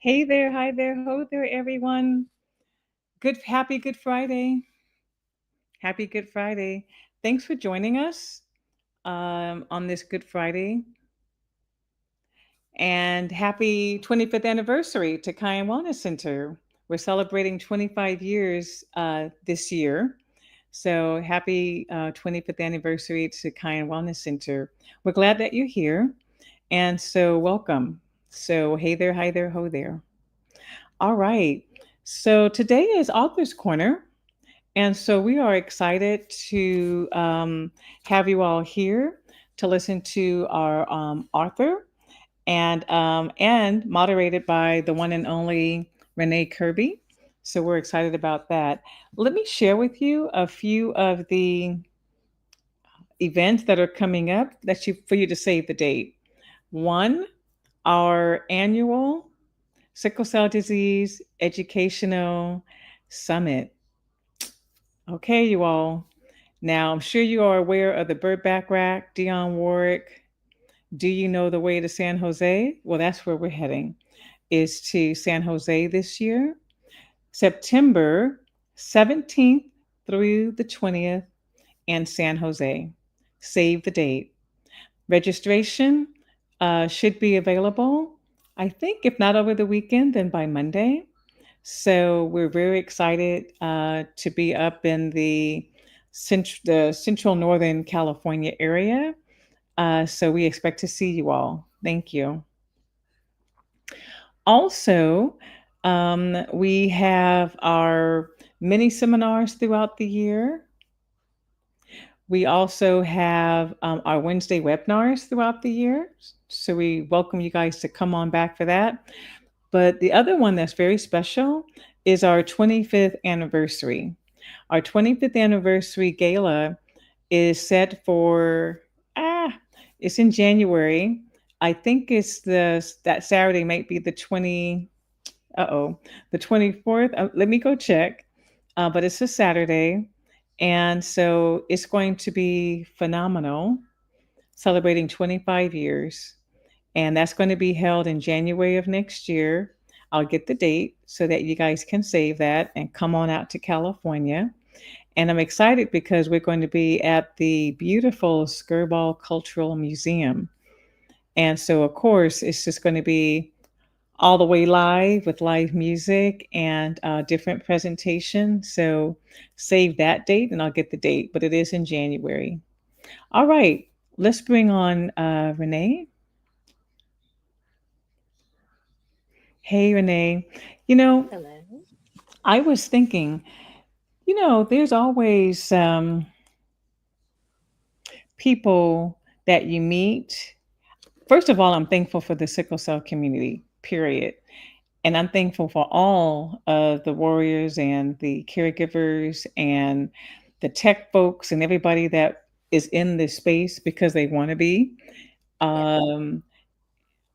Hey there, hi there, ho there, everyone. Happy Good Friday. Happy Good Friday. Thanks for joining us on this Good Friday. And happy 25th anniversary to Kyan Wellness Center. We're celebrating 25 years this year. So happy 25th anniversary to Kyan Wellness Center. We're glad that you're here. And so welcome. So, hey there, hi there, ho there. All right. So today is Author's Corner. And so we are excited to have you all here to listen to our author and moderated by the one and only Renee Kirby. So we're excited about that. Let me share with you a few of the events that are coming up for you to save the date. One, our annual Sickle Cell Disease Educational Summit. Okay, you all. Now, I'm sure you are aware of the Burt Bacharach, Dionne Warwick. Do you know the way to San Jose? Well, that's where we're heading, is to San Jose this year, September 17th through the 20th in San Jose. Save the date. Registration should be available, I think, if not over the weekend, then by Monday. So we're very excited to be up in the central northern California area. So we expect to see you all. Thank you. Also, we have our mini seminars throughout the year. We also have our Wednesday webinars throughout the year. So we welcome you guys to come on back for that. But the other one that's very special is our 25th anniversary. Our 25th anniversary gala is set for, it's in January. I think it's that Saturday might be the 24th. Let me go check. But it's a Saturday. And so it's going to be phenomenal, celebrating 25 years. And that's going to be held in January of next year. I'll get the date so that you guys can save that and come on out to California. And I'm excited because we're going to be at the beautiful Skirball Cultural Museum. And so, of course, it's just going to be all the way live with live music and different presentations. So save that date and I'll get the date, but it is in January. All right, let's bring on Renee. Hey, Renee. Hello. I was thinking, there's always people that you meet. First of all, I'm thankful for the sickle cell community, period. And I'm thankful for all of the warriors and the caregivers and the tech folks and everybody that is in this space because they want to be. Um,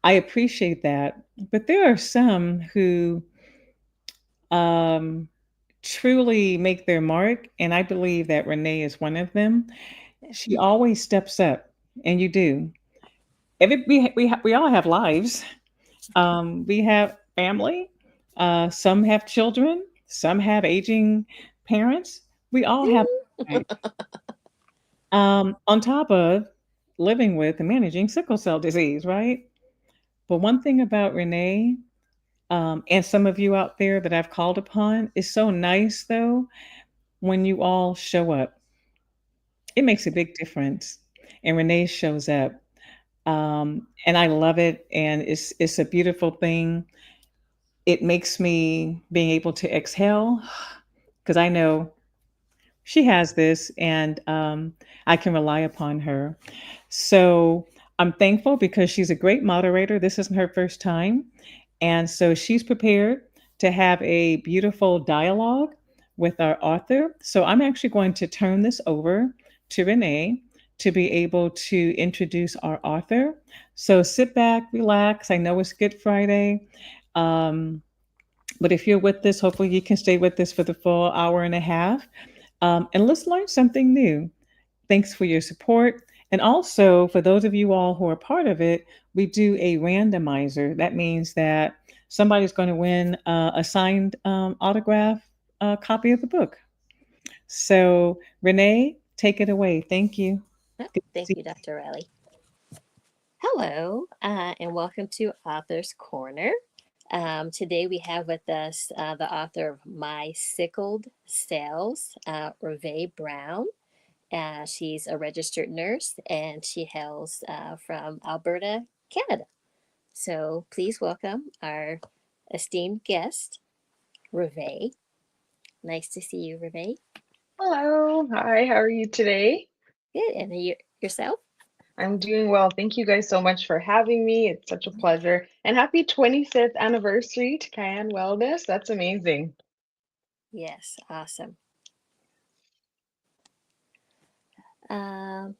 I appreciate that. But there are some who um, truly make their mark. And I believe that Renee is one of them. She always steps up, and you do. We all have lives. We have family. Some have children. Some have aging parents. We all have lives. On top of living with and managing sickle cell disease, right? But one thing about Renee and some of you out there that I've called upon is so nice, though, when you all show up. It makes a big difference. And Renee shows up. And I love it. And it's a beautiful thing. It makes me being able to exhale because I know she has this and I can rely upon her. So I'm thankful because she's a great moderator. This isn't her first time. And so she's prepared to have a beautiful dialogue with our author. So I'm actually going to turn this over to Renee to be able to introduce our author. So sit back, relax. I know it's Good Friday. Um, but if you're with this, hopefully you can stay with this for the full hour and a half. And let's learn something new. Thanks for your support. And also, for those of you all who are part of it, we do a randomizer. That means that somebody's going to win a signed autograph copy of the book. So, Renee, take it away. Thank you. Oh, Good to thank see you, Dr. Riley. Hello, and welcome to Author's Corner. Today we have with us the author of My Sickled Cells, Reve Brown. She's a registered nurse and she hails from Alberta, Canada. So please welcome our esteemed guest, Reve. Nice to see you, Reve. Hello. Hi, how are you today? Good. And yourself? I'm doing well. Thank you guys so much for having me. It's such a pleasure. And happy 25th anniversary to Cayenne Wellness. That's amazing. Yes, awesome.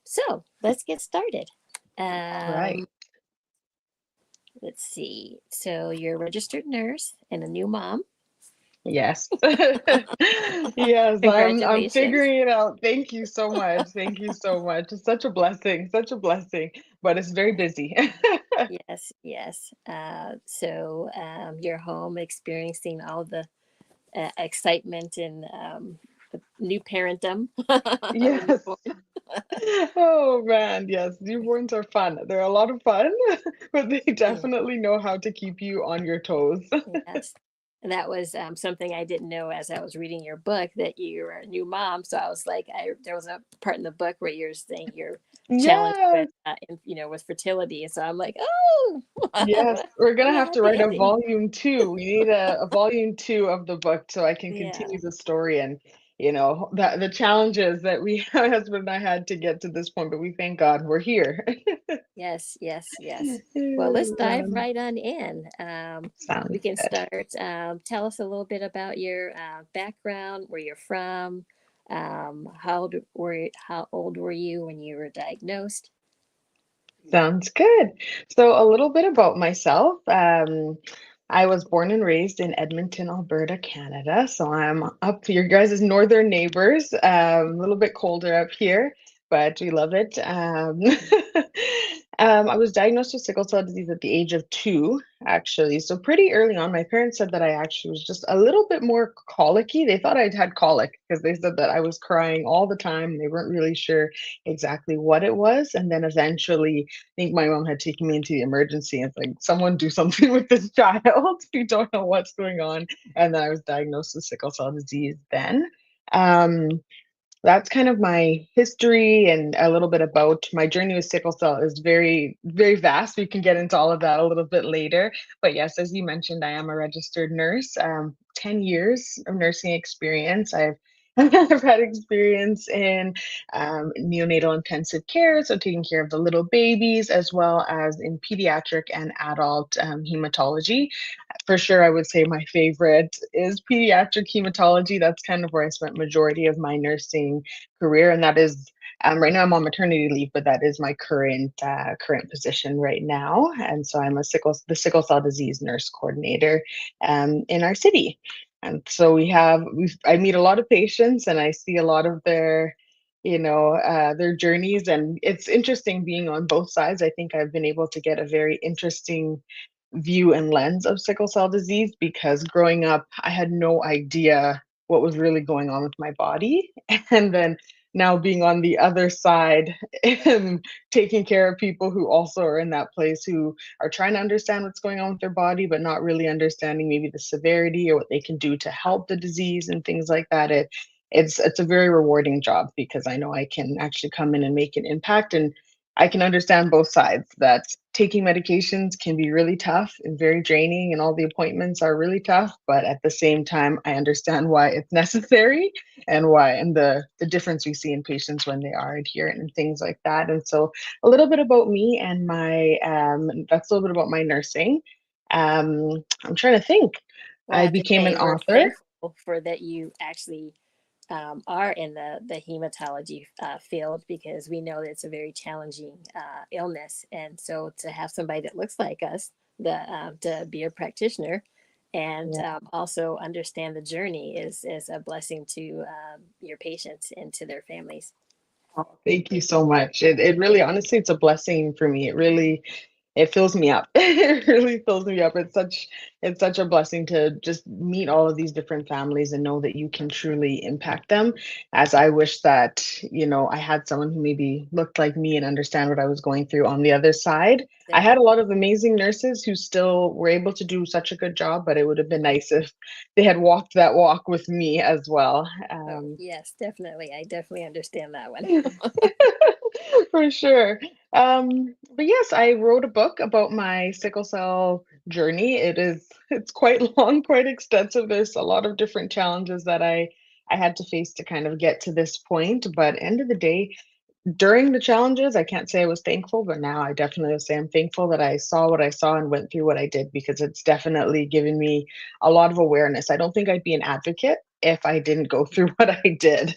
So let's get started. All right. Let's see. So you're a registered nurse and a new mom. Yes. Yes, I'm Congratulations. figuring it out. Thank you so much. Thank you so much. It's such a blessing, but it's very busy. Yes, yes. You're home experiencing all the excitement and the new parentdom of a Yes. newborn. Oh man, yes, newborns are fun. They're a lot of fun, but they Yeah. definitely know how to keep you on your toes. Yes. And that was something I didn't know as I was reading your book that you were a new mom. So I was like, there was a part in the book where you're saying you're challenged with, Yes, with fertility. And so I'm like, oh, yes, we're gonna what a have to happy write a ending. volume two. We need a volume two of the book so I can Yeah. continue the story and the challenges that we my husband and I had to get to this point, but we thank God we're here. Yes, yes, yes. Well, let's Oh, dive man. right on in. We Sounds can good. start. Tell us a little bit about your background, where you're from. How old were you when you were diagnosed? Sounds good. So a little bit about myself. I was born and raised in Edmonton, Alberta, Canada. So I'm up to your guys' northern neighbors. A little bit colder up here, but we love it. I was diagnosed with sickle cell disease at the age of 2, actually. So pretty early on, my parents said that I actually was just a little bit more colicky. They thought I'd had colic because they said that I was crying all the time. They weren't really sure exactly what it was. And then eventually, think my mom had taken me into the emergency and it's like, someone do something with this child. We don't know what's going on. And then I was diagnosed with sickle cell disease then. Um, that's kind of my history and a little bit about my journey with sickle cell is very, very vast. We can get into all of that a little bit later. But yes, as you mentioned, I am a registered nurse, 10 years of nursing experience. I've had experience in neonatal intensive care, so taking care of the little babies, as well as in pediatric and adult hematology. For sure, I would say my favorite is pediatric hematology. That's kind of where I spent majority of my nursing career, and that is right now I'm on maternity leave, but that is my current position right now. And so I'm the sickle cell disease nurse coordinator in our city. And so I meet a lot of patients, and I see a lot of their journeys, and it's interesting being on both sides. I think I've been able to get a very interesting view and lens of sickle cell disease because growing up, I had no idea what was really going on with my body. And then now being on the other side and taking care of people who also are in that place who are trying to understand what's going on with their body, but not really understanding maybe the severity or what they can do to help the disease and things like that. It's a very rewarding job because I know I can actually come in and make an impact. And I can understand both sides, that taking medications can be really tough and very draining, and all the appointments are really tough. But at the same time, I understand why it's necessary and why, and the difference we see in patients when they are adherent and things like that. And so, a little bit about me and my that's a little bit about my nursing. I'm trying to think. Well, I I have to became an say we're author. thankful for that you actually are in the hematology field, because we know that it's a very challenging illness, and so to have somebody that looks like us, to be a practitioner, and also understand the journey is a blessing to your patients and to their families. Oh, thank you so much. It really, honestly, it's a blessing for me. It fills me up. It really fills me up. It's such a blessing to just meet all of these different families and know that you can truly impact them. As I wish that, I had someone who maybe looked like me and understand what I was going through on the other side. I had Exactly. a lot of amazing nurses who still were able to do such a good job, but it would have been nice if they had walked that walk with me as well. Oh, yes, definitely. I definitely understand that one. For sure. But yes, I wrote a book about my sickle cell journey. It's quite long, quite extensive. There's a lot of different challenges that I had to face to kind of get to this point. But end of the day, during the challenges, I can't say I was thankful, but now I definitely will say I'm thankful that I saw what I saw and went through what I did, because it's definitely given me a lot of awareness. I don't think I'd be an advocate if I didn't go through what I did.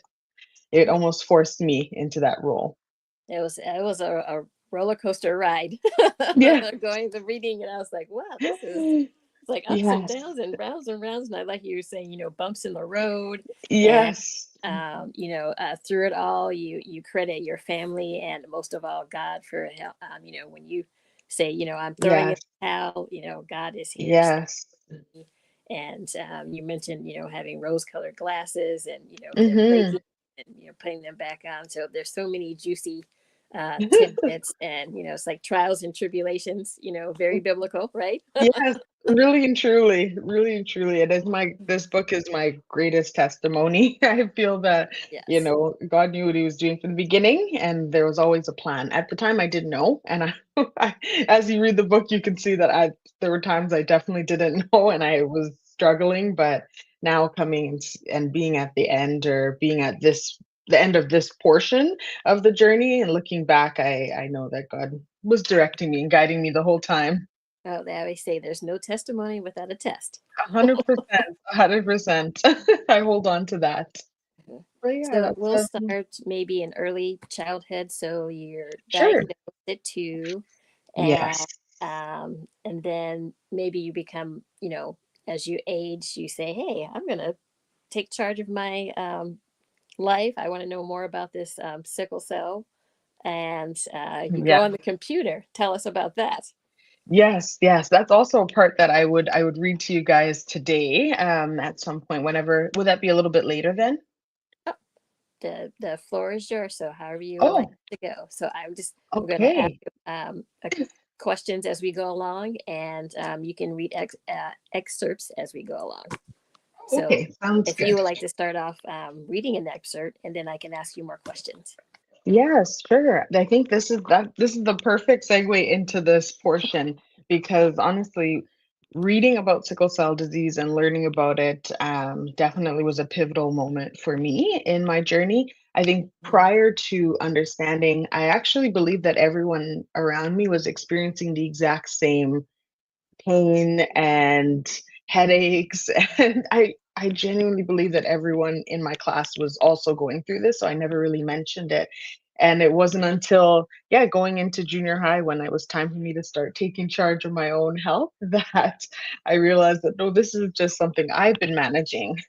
It almost forced me into that role. It was a roller coaster ride Yeah. going the reading, and I was like, wow, this is it's like ups and Yes. downs and rounds and rounds. And I like you were saying, bumps in the road, and Yes. through it all, you credit your family and most of all God for help. When you say, I'm throwing in Yes. the towel, God is here. Yes. And you mentioned, having rose-colored glasses, and them Mhm. breaking and putting them back on. So there's so many juicy tidbits, and it's like trials and tribulations. Very biblical, right? Yes, really and truly, this book is my greatest testimony. I feel that, Yes. God knew what he was doing from the beginning, and there was always a plan. At the time, I didn't know, and I as you read the book, you can see that there were times I definitely didn't know, and I was struggling, but now coming and being at the end, or being at the end of this portion of the journey, and looking back, I know that God was directing me and guiding me the whole time. Oh, they always say there's no testimony without a test. 100%, 100%. I hold on to that. Mhm. But yeah, So that's we'll start maybe in early childhood. So you're sure. diagnosed at 2, Yes. and then maybe you become, as you age, you say, "Hey, I'm gonna take charge of my life. I want to know more about this sickle cell." And you Yeah. go on the computer. Tell us about that. Yes, yes. That's also a part that I would read to you guys today, at some point, whenever would that be a little bit later then? Oh, the floor is yours. So however you would like Oh, to go. So I'm going to ask okay. questions as we go along, and you can read excerpts as we go along. So Okay, sounds if you good. would like to start off reading an excerpt, and then I can ask you more questions. Yes, sure. I think this is the perfect segue into this portion, because honestly, reading about sickle cell disease and learning about it, definitely was a pivotal moment for me in my journey. I think Mhm. prior to understanding, I actually believed that everyone around me was experiencing the exact same pain and headaches. And I genuinely believe that everyone in my class was also going through this, so I never really mentioned it. And it wasn't until, yeah, going into junior high, when it was time for me to start taking charge of my own health, that I realized that, no, this is just something I've been managing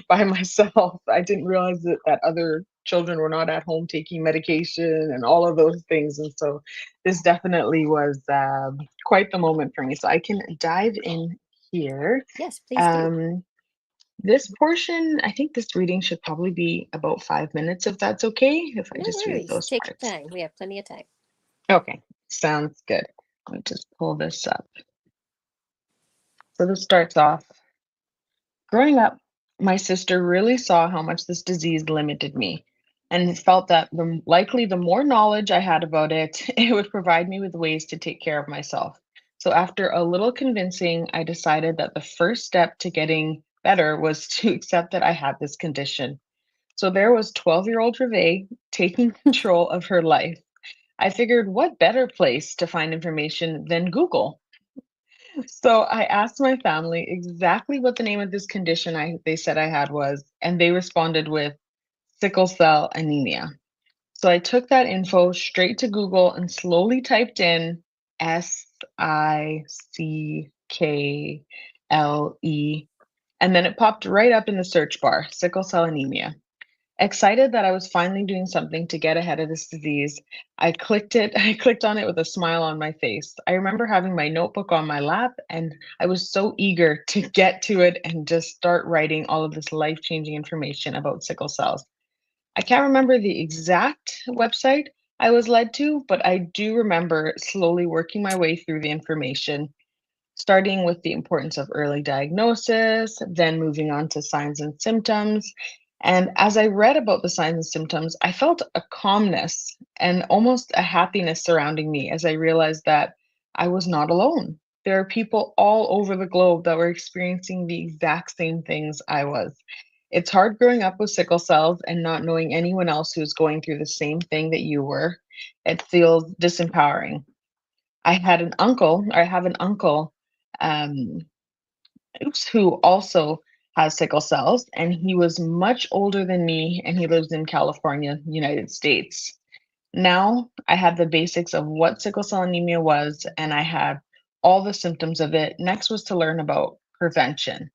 by myself. I didn't realize that other children were not at home taking medication and all of those things. And so this definitely was quite the moment for me. So I can dive in here. Yes, please do. Um, this portion, I think this reading should probably be about 5 minutes, if that's okay, if I No just read worries. those Take your parts. time. We have plenty of time. Okay, sounds good. Let me just pull this up. So this starts off. Growing up, my sister really saw how much this disease limited me. and felt that likely the more knowledge I had about it, it would provide me with ways to take care of myself. So after a little convincing, I decided that the first step to getting better was to accept that I had this condition. So there was 12-year-old Reve taking control of her life. I figured what better place to find information than Google? So I asked my family exactly what the name of this condition they said I had was, and they responded with sickle cell anemia. So I took that info straight to Google and slowly typed in SICKLE, and then it popped right up in the search bar, sickle cell anemia. Excited that I was finally doing something to get ahead of this disease, I clicked it. I clicked on it with a smile on my face. I remember having my notebook on my lap, and I was so eager to get to it and just start writing all of this life-changing information about sickle cells. I can't remember the exact website I was led to, but I do remember slowly working my way through the information, starting with the importance of early diagnosis, then moving on to signs and symptoms. And as I read about the signs and symptoms, I felt a calmness and almost a happiness surrounding me as I realized that I was not alone. There are people all over the globe that were experiencing the exact same things I was. It's hard growing up with sickle cells and not knowing anyone else who's going through the same thing that you were. It feels disempowering. I have an uncle, um, who also has sickle cells, and he was much older than me, and he lives in California, United States. Now I have the basics of what sickle cell anemia was, and I have all the symptoms of it. Next was to learn about prevention.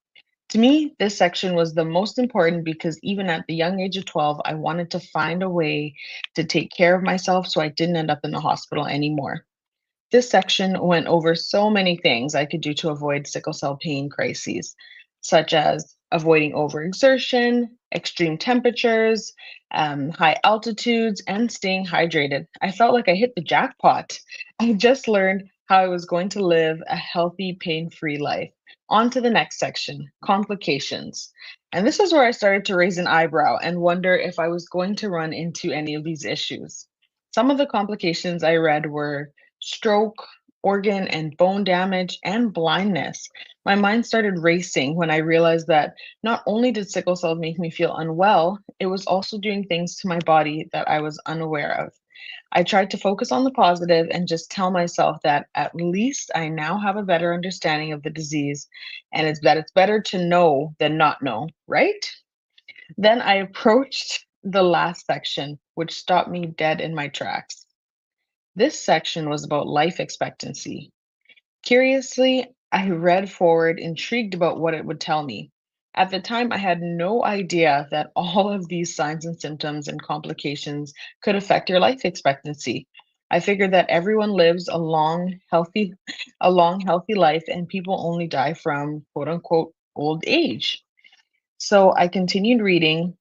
To me, this section was the most important because even at the young age of 12, I wanted to find a way to take care of myself so I didn't end up in the hospital anymore. This section went over so many things I could do to avoid sickle cell pain crises, such as avoiding overexertion, extreme temperatures, high altitudes, and staying hydrated. I felt like I hit the jackpot. I just learned how I was going to live a healthy, pain free life. On to the next section, complications. And this is where I started to raise an eyebrow and wonder if I was going to run into any of these issues. Some of the complications I read were stroke, organ and bone damage, and blindness. My mind started racing when I realized that not only did sickle cell make me feel unwell, it was also doing things to my body that I was unaware of. I tried to focus on the positive and just tell myself that at least I now have a better understanding of the disease and it's better to know than not know, right? Then I approached the last section, which stopped me dead in my tracks. This section was about life expectancy. Curiously, I read forward, intrigued about what it would tell me. At the time, I had no idea that all of these signs and symptoms and complications could affect your life expectancy. I figured that everyone lives a long, healthy life, and people only die from quote unquote old age. So I continued reading.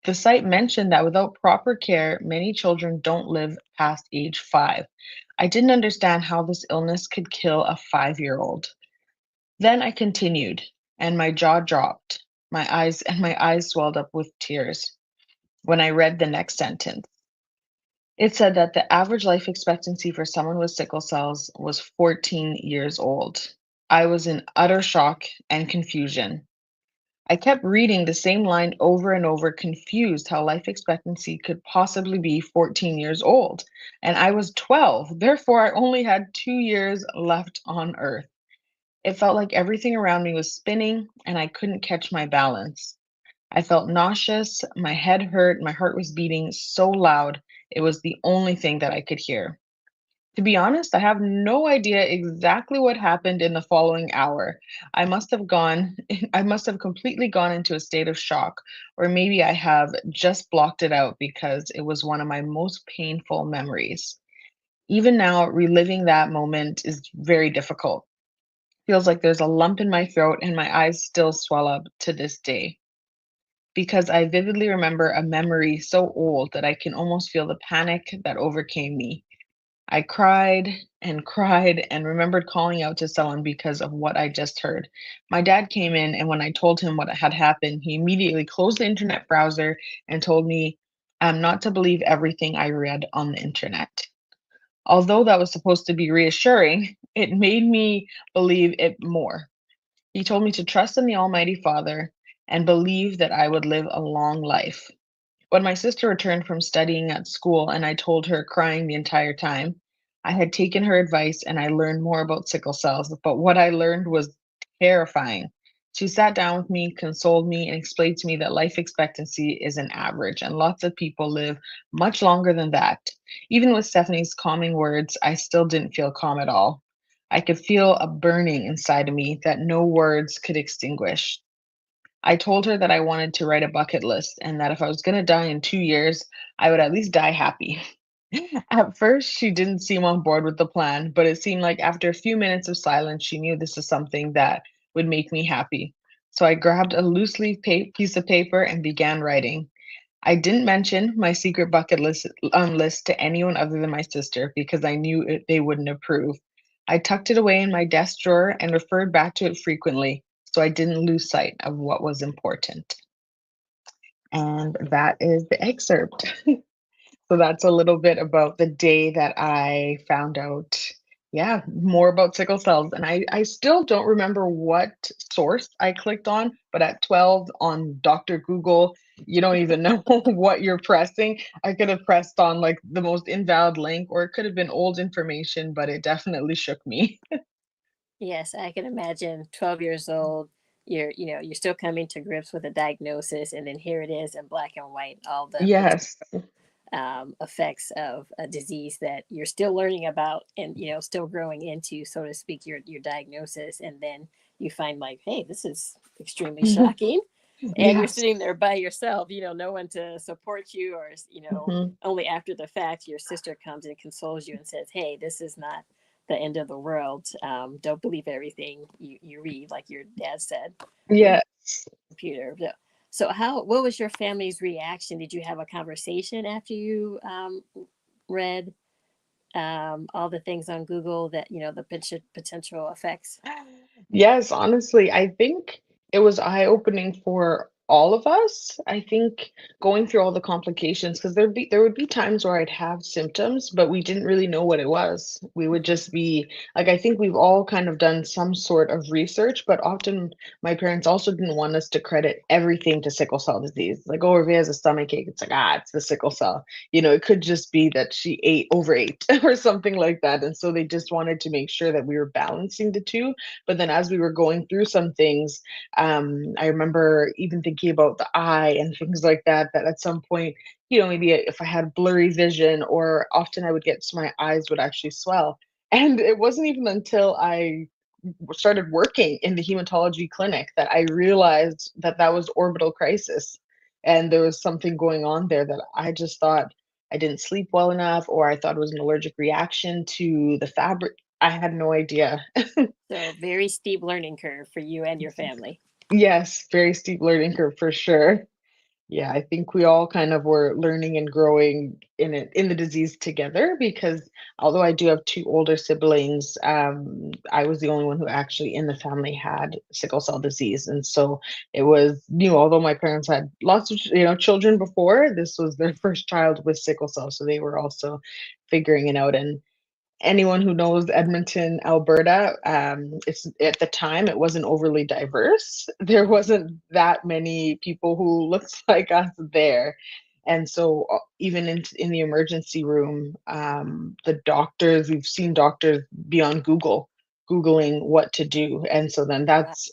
The site mentioned that without proper care, many children don't live past age 5. I didn't understand how this illness could kill a 5-year-old. Then I continued, and my jaw dropped. My eyes swelled up with tears when I read the next sentence. It said that the average life expectancy for someone with sickle cells was 14 years old. I was in utter shock and confusion. I kept reading the same line over and over, confused how life expectancy could possibly be 14 years old. And I was 12, therefore, I only had 2 years left on Earth. It felt like everything around me was spinning and I couldn't catch my balance. I felt nauseous, my head hurt, my heart was beating so loud, it was the only thing that I could hear. To be honest, I have no idea exactly what happened in the following hour. I must have gone, I must have completely gone into a state of shock, or maybe I have just blocked it out because it was one of my most painful memories. Even now, reliving that moment is very difficult. Feels like there's a lump in my throat and my eyes still swell up to this day because I vividly remember a memory so old that I can almost feel the panic that overcame me. I cried and remembered calling out to someone because of what I just heard. My dad came in, and when I told him what had happened, he immediately closed the internet browser and told me not to believe everything I read on the internet. Although that was supposed to be reassuring, it made me believe it more. He told me to trust in the Almighty Father and believe that I would live a long life. When my sister returned from studying at school and I told her, crying the entire time, I had taken her advice and I learned more about sickle cells, but what I learned was terrifying. She sat down with me, consoled me, and explained to me that life expectancy is an average and lots of people live much longer than that. Even with Stephanie's calming words, I still didn't feel calm at all. I could feel a burning inside of me that no words could extinguish. I told her that I wanted to write a bucket list and that if I was going to die in 2 years, I would at least die happy. At first, she didn't seem on board with the plan, but it seemed like after a few minutes of silence, she knew this is something that would make me happy. So I grabbed a loose leaf piece of paper and began writing. I didn't mention my secret bucket list to anyone other than my sister because I knew they wouldn't approve. I tucked it away in my desk drawer and referred back to it frequently so I didn't lose sight of what was important. And that is the excerpt. So that's a little bit about the day that I found out, yeah, more about sickle cells. And I still don't remember what source I clicked on, but at 12 on Dr. Google, you don't even know what you're pressing. I could have pressed on like the most invalid link, or it could have been old information, but it definitely shook me. Yes, I can imagine 12 years old, you're still coming to grips with a diagnosis, and then here it is in black and white, all the Yes. effects of a disease that you're still learning about and still growing into, so to speak, your diagnosis, and then you find like, hey, this is extremely shocking, and you're Yes. sitting there by yourself, no one to support you, or Mhm. only after the fact your sister comes and consoles you and says, hey, this is not the end of the world. Don't believe everything you read, like your dad said on Yes. computer. So what was your family's reaction? Did you have a conversation after you read all the things on Google that, the potential effects? Yes, honestly, I think it was eye-opening for all of us. I think going through all the complications, because there would be times where I'd have symptoms, but we didn't really know what it was. We would just be like, I think we've all kind of done some sort of research, but often my parents also didn't want us to credit everything to sickle cell disease. Like, oh, if he has a stomach ache, it's like, it's the sickle cell. It could just be that she overate or something like that. And so they just wanted to make sure that we were balancing the two, but then as we were going through some things, I remember even thinking about the eye and things like that, that at some point, maybe if I had blurry vision, or often I would get, so my eyes would actually swell. And it wasn't even until I started working in the hematology clinic that I realized that that was orbital crisis. And there was something going on there that I just thought I didn't sleep well enough, or I thought it was an allergic reaction to the fabric. I had no idea. So very steep learning curve for you and your family. Yes, very steep learning curve for sure. Yeah, I think we all kind of were learning and growing in the disease together, because although I do have two older siblings, I was the only one who actually in the family had sickle cell disease. And so it was, although my parents had lots of, children before, this was their first child with sickle cell. So they were also figuring it out. And anyone who knows Edmonton, Alberta, it's at the time it wasn't overly diverse. There wasn't that many people who looked like us there. And so even in the emergency room, the doctors, we've seen doctors be on Google, Googling what to do. And so then Wow. that's,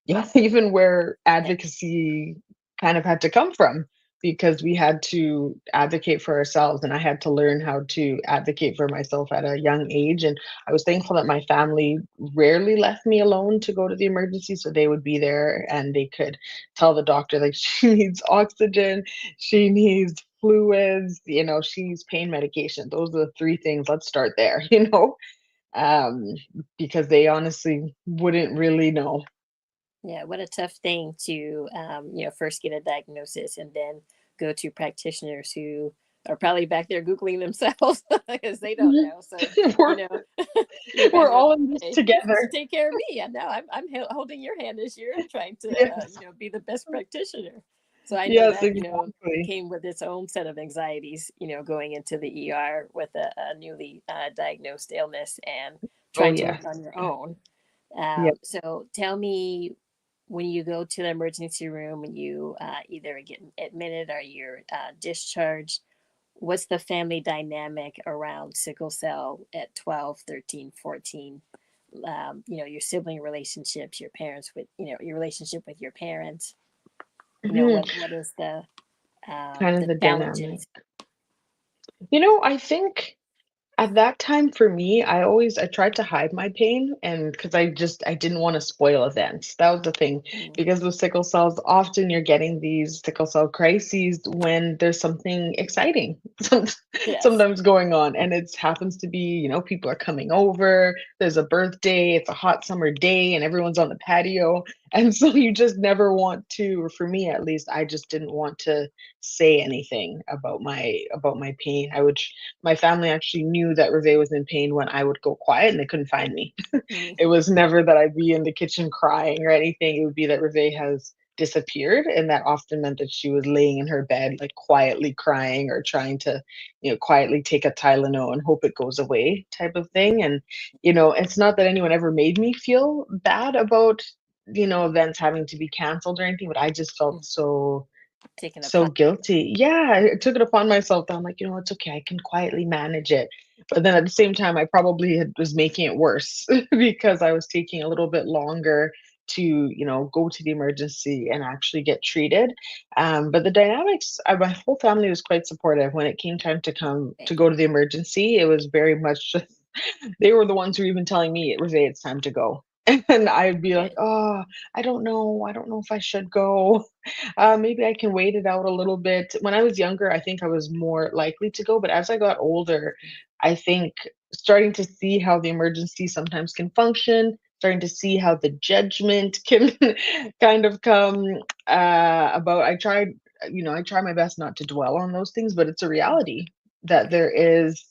yeah, even where Yeah. advocacy kind of had to come from, because we had to advocate for ourselves, and I had to learn how to advocate for myself at a young age. And I was thankful that my family rarely left me alone to go to the emergency, so they would be there and they could tell the doctor, like, she needs oxygen, she needs fluids, she needs pain medication. Those are the three things. Let's start there, um, because they honestly wouldn't really know. Yeah, what a tough thing to, first get a diagnosis and then go to practitioners who are probably back there Googling themselves because they don't Mhm. know. So, you We're know, your we're family, all in this hey, you're supposed to together. take care of me. And now I'm holding your hand as you're trying to, Yes. be the best practitioner. So I know Yes, that, you know, exactly. came with its own set of anxieties, you know, going into the ER with a newly diagnosed illness and Oh trying to yeah. work on your own. Yeah. So tell me, when you go to the emergency room and you either get admitted or you're discharged, what's the family dynamic around sickle cell at 12, 13, 14? You know, your sibling relationships, your parents with, you know, your relationship with your parents, you know, Mhm. what is Kind of the the dynamic. challenges? I think at that time for me, I tried to hide my pain and because I didn't want to spoil events. That was the thing. Mm, Because with sickle cells, often you're getting these sickle cell crises when there's something exciting yes. sometimes going on. And it happens to be, people are coming over, there's a birthday, it's a hot summer day, and everyone's on the patio. And so you just never want to, or for me at least, I just didn't want to say anything about my pain. My family actually knew that Reve was in pain when I would go quiet and they couldn't find me. It Hmm. was never that I'd be in the kitchen crying or anything. It would be that Reve has disappeared, and that often meant that she was laying in her bed, like quietly crying or trying to, quietly take a Tylenol and hope it goes away type of thing. And, it's not that anyone ever made me feel bad about, events having to be canceled or anything, but I just felt Taken so upon. guilty. Yeah, I took it upon myself that I'm like, it's okay. I can quietly manage it. But then at the same time, I probably was making it worse because I was taking a little bit longer to, go to the emergency and actually get treated. But the dynamics, my whole family was quite supportive when it came time to come to Okay. go to the emergency. It was very much just, they were the ones who were even telling me, it was, it's time to go. And I'd be like, Good. oh, I don't know. I don't know if I should go. Maybe I can wait it out a little bit. When I was younger, I think I was more likely to go, but as I got older, I think starting to see how the emergency sometimes can function, starting to see how the judgment can kind of come about. I try my best not to dwell on those things, but it's a reality that there is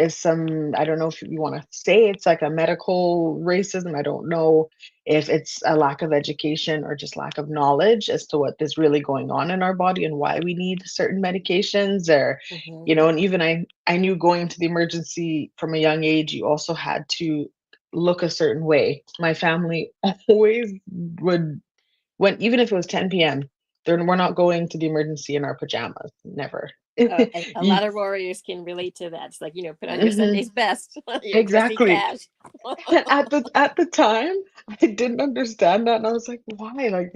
some, I don't know if you want to say it's like a medical racism. I don't know if it's a lack of education or just lack of knowledge as to what is really going on in our body and why we need certain medications or, Hmm. and even I knew going to the emergency from a young age, you also had to look a certain way. My family always would, when, even if it was 10 p.m., we're not going to the emergency in our pajamas. Never. And a You, lot of warriors can relate to that. It's like, you know, put on your Mhm. Sunday's best, your dressy Exactly. cash. And at the time, I didn't understand that, and I was like, "Why?" Like,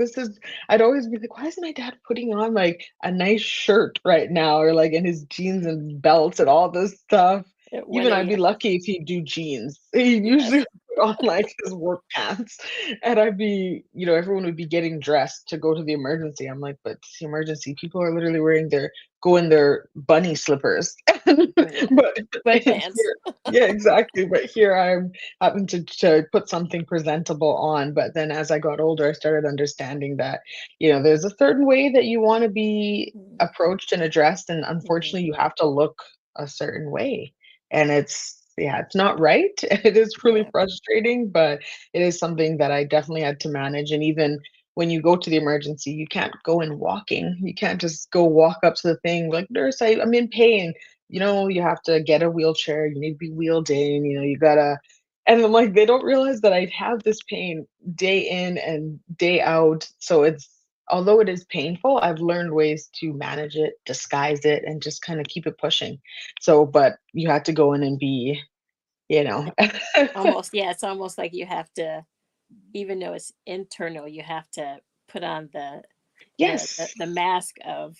I'd always be like, "Why is my dad putting on, like, a nice shirt right now or, like, in his jeans and belts and all this stuff?" At 1 Even I'd be a.m. lucky if he'd do jeans. He usually Yes. would put on, like, his work pants, and I'd be everyone would be getting dressed to go to the emergency. I'm like, "But it's the emergency. People are literally wearing their bunny slippers." Yeah. But Sweatpants. here yeah, exactly, but here I'm having to put something presentable on. But then as I got older, I started understanding that, there's a certain way that you wanna be approached and addressed, and Mm-hmm. unfortunately, you have to look a certain way. And it's not right. It is really Yeah. frustrating, but it is something that I definitely had to manage. And even when you go to the emergency, you can't go in walking. You can't just go walk up to the thing like, "Nurse, I'm in pain." You have to get a wheelchair, you need to be wheeled in, you gotta, and I'm like, they don't realize that I have this pain day in and day out. So although it is painful, I've learned ways to manage it, disguise it, and just kind of keep it pushing. So, but you have to go in and be, you know. Almost, yeah, it's almost like you have to, even though it's internal, you have to put on Yes, the mask of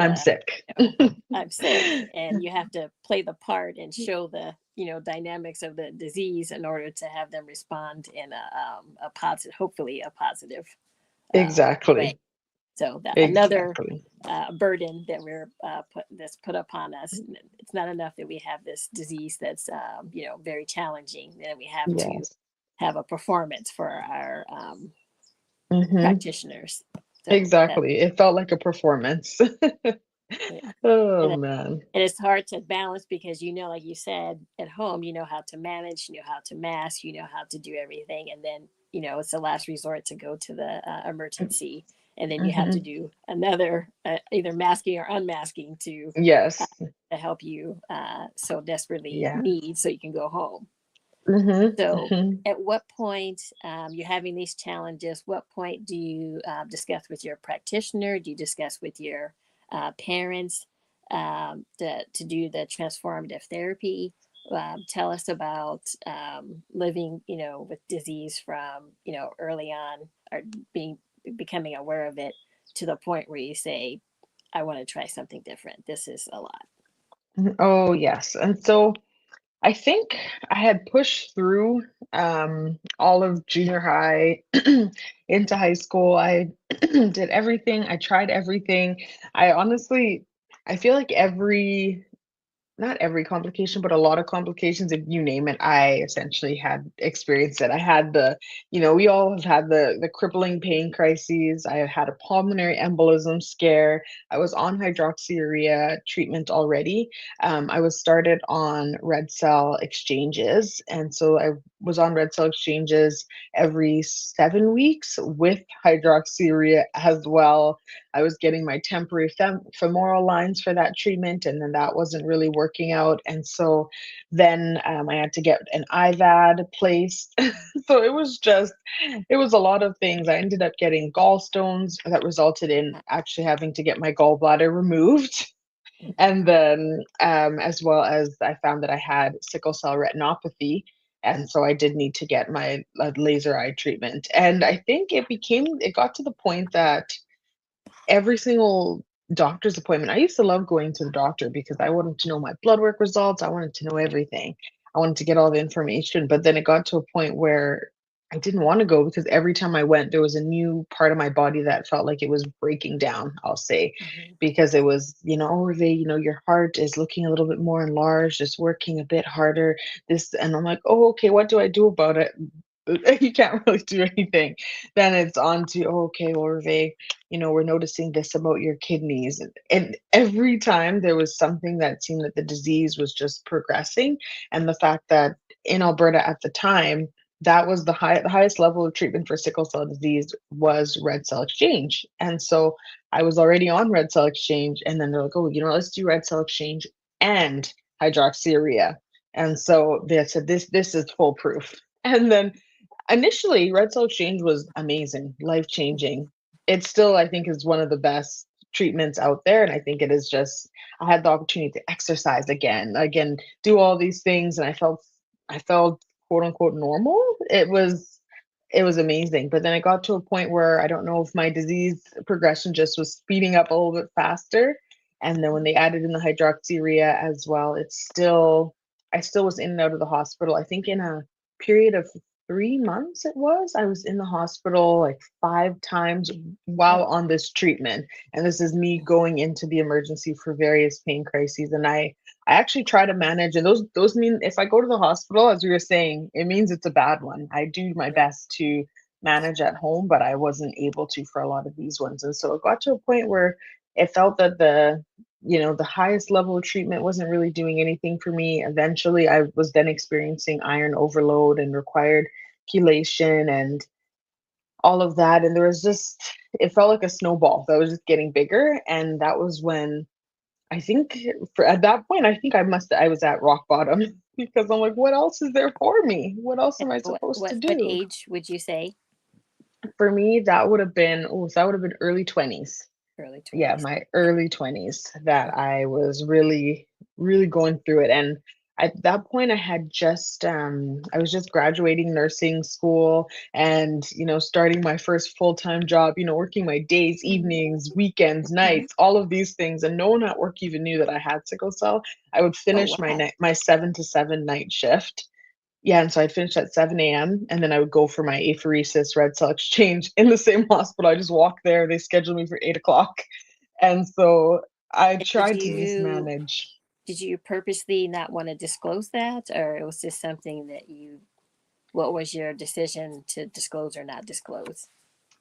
I'm the, sick. you know, I'm sick, and you have to play the part and show the, you know, dynamics of the disease in order to have them respond in a positive, hopefully a positive way. Exactly. So that another Exactly. burden that we're put upon us. It's not enough that we have this disease that's you know, very challenging. Then we have to Yes. have a performance for our Hmm. practitioners. So that, Exactly. It felt like a performance. yeah. Oh And man. and it's hard to balance because, you know, like you said, at home you know how to manage, you know how to mask, you know how to do everything, and then, you know, it's a last resort to go to the emergency, and then you have to Mhm. do another either masking or unmasking Yes. to help you so desperately Yeah. need so you can go home. Mhm. So, Mhm. at what point you're having these challenges? What point do you discuss with your practitioner? Do you discuss with your parents to do the transformative therapy? Tell us about living, with disease from, early on, or being becoming aware of it to the point where you say, "I want to try something different. This is a lot." Mhm. Oh, yes. And so I think I had pushed through all of junior high into high school. I did everything. I tried everything. I honestly, I feel like not every complication, but a lot of complications, if you name it, I essentially had experienced it. I had we all have had the crippling pain crises. I have had a pulmonary embolism scare. I was on hydroxyurea treatment already. I was started on red cell exchanges, and so I was on red cell exchanges every 7 weeks with hydroxyurea as well. I was getting my temporary femoral lines for that treatment, and then that wasn't really working out. And so then I had to get an IVAD placed. So it was a lot of things. I ended up getting gallstones that resulted in actually having to get my gallbladder removed. And then, as well as I found that I had sickle cell retinopathy. And so I did need to get my laser eye treatment. And I think it got to the point that every single doctor's appointment. I used to love going to the doctor because I wanted to know my blood work results. I wanted to know everything. I wanted to get all the information. But then it got to a point where I didn't want to go because every time I went, there was a new part of my body that felt like it was breaking down, I'll say, Mhm. because it was, oh, Hervé, your heart is looking a little bit more enlarged, just working a bit harder. And I'm like, oh, okay, what do I do about it? You can't really do anything. Then it's on to, oh, okay, well, Hervé, we're noticing this about your kidneys. And every time there was something that seemed that the disease was just progressing. And the fact that in Alberta at the time, that was the highest level of treatment for sickle cell disease was red cell exchange. And so I was already on red cell exchange. And then they're like, oh, let's do red cell exchange and hydroxyurea. And so they said, this is foolproof. And then initially, red cell exchange was amazing, life-changing. It still, I think, is one of the best treatments out there, and I think it is just I had the opportunity to exercise again, do all these things, and I felt quote unquote normal. It was amazing. But then it got to a point where I don't know if my disease progression just was speeding up a little bit faster. And then when they added in the hydroxyurea as well, I still was in and out of the hospital. I think in a period of 3 months I was in the hospital like 5 times while Oh, on this treatment. And this is me going into the emergency for various pain crises. And I actually try to manage, and those mean if I go to the hospital, as we were saying, it means it's a bad one. I do my yeah. best to manage at home, but I wasn't able to for a lot of these ones. And so it got to a point where it felt that the highest level of treatment wasn't really doing anything for me. Eventually, I was then experiencing iron overload and required chelation and all of that. And it felt like a snowball that was just getting bigger. And that was when I think at that point, I think I was at rock bottom because I'm like, what else is there for me? What else And am I what supposed to what do? age would you say? For me, that would have been early 20s. Early Yeah, 20s. my early 20s that I was really, really going through it. And at that point, I was just graduating nursing school and, starting my first full-time job, working my days, evenings, weekends, Mhm. nights, all of these things. And no one at work even knew that I had sickle cell. I would Oh, finish wow. my 7 to 7 night shift. Yeah, and so I'd finish at 7 AM, and then I would go for my apheresis red cell exchange in the same hospital. I just walk there, they schedule me for 8 o'clock. And so I And did tried to just you manage. did you purposely not want to disclose that, or it was just something that you what was your decision to disclose or not disclose?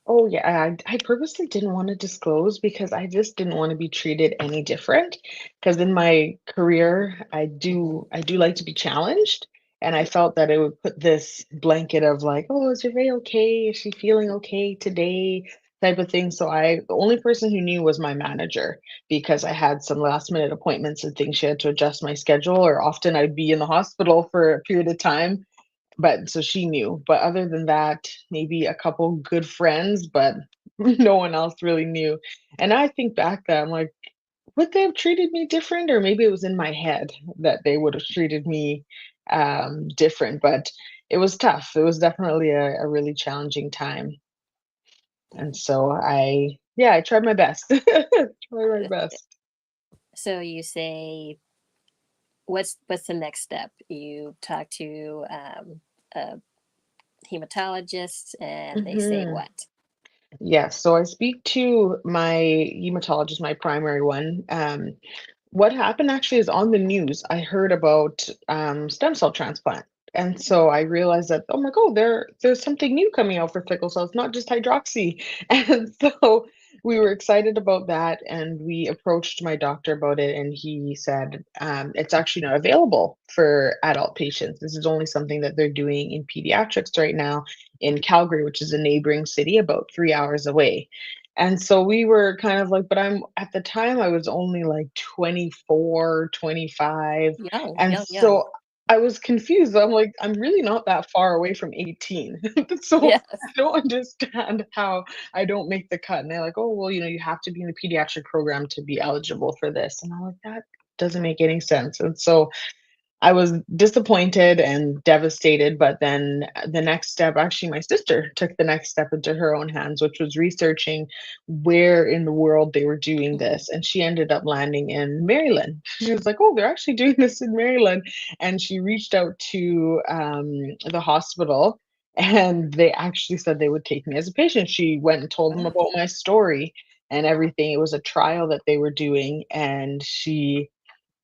Oh, yeah, I purposely didn't wanna disclose because I just didn't wanna be treated any different. Because in my career, Mhm. I do like to be challenged, and I Yeah. felt that it would put this blanket of like, "Oh, is Ray okay? Is she feeling okay today?" type of thing. So the only person who knew was my manager because I had some last minute appointments and things she had to adjust my schedule, or often I'd be in the hospital for a period of time. But so she knew. But other than that, maybe a couple good friends, but no one else really knew. And I think back that I'm like, would they have treated me different? Or maybe it was in my head that they would have treated me different. But it was tough. It was definitely a really challenging time. And so I tried my best. Tried my Uh, best. So you say, what's the next step? You talk to a hematologist, and they say Mhm. what? Yes, so I speak to my hematologist, my primary one. What happened actually is on the news, I heard about stem cell transplant. And so I realized that, oh my God, there's something new coming out for sickle cell. It's not just hydroxy. And so we were excited about that. And we approached my doctor about it. And he said, it's actually not available for adult patients. This is only something that they're doing in pediatrics right now in Calgary, which is a neighboring city about 3 hours away. And so we were kind of like, but I'm at the time I was only like 24, 25. Young, And young, young. so I was confused. I'm like, I'm really not that far away from 18. So I Yes. don't understand how I don't make the cut. And they're like, oh, well, you have to be in the pediatric program to be eligible for this. And I'm like, that doesn't make any sense. And so I was disappointed and devastated, but then the next step, actually, my sister took the next step into her own hands, which was researching where in the world they were doing Mhm. this. And she ended up landing in Maryland. She was like, oh, they're actually doing this in Maryland. And she reached out to the hospital, and they actually said they would take me as a patient. She went and told them Wow. about my story and everything. It was a trial that they were doing, and she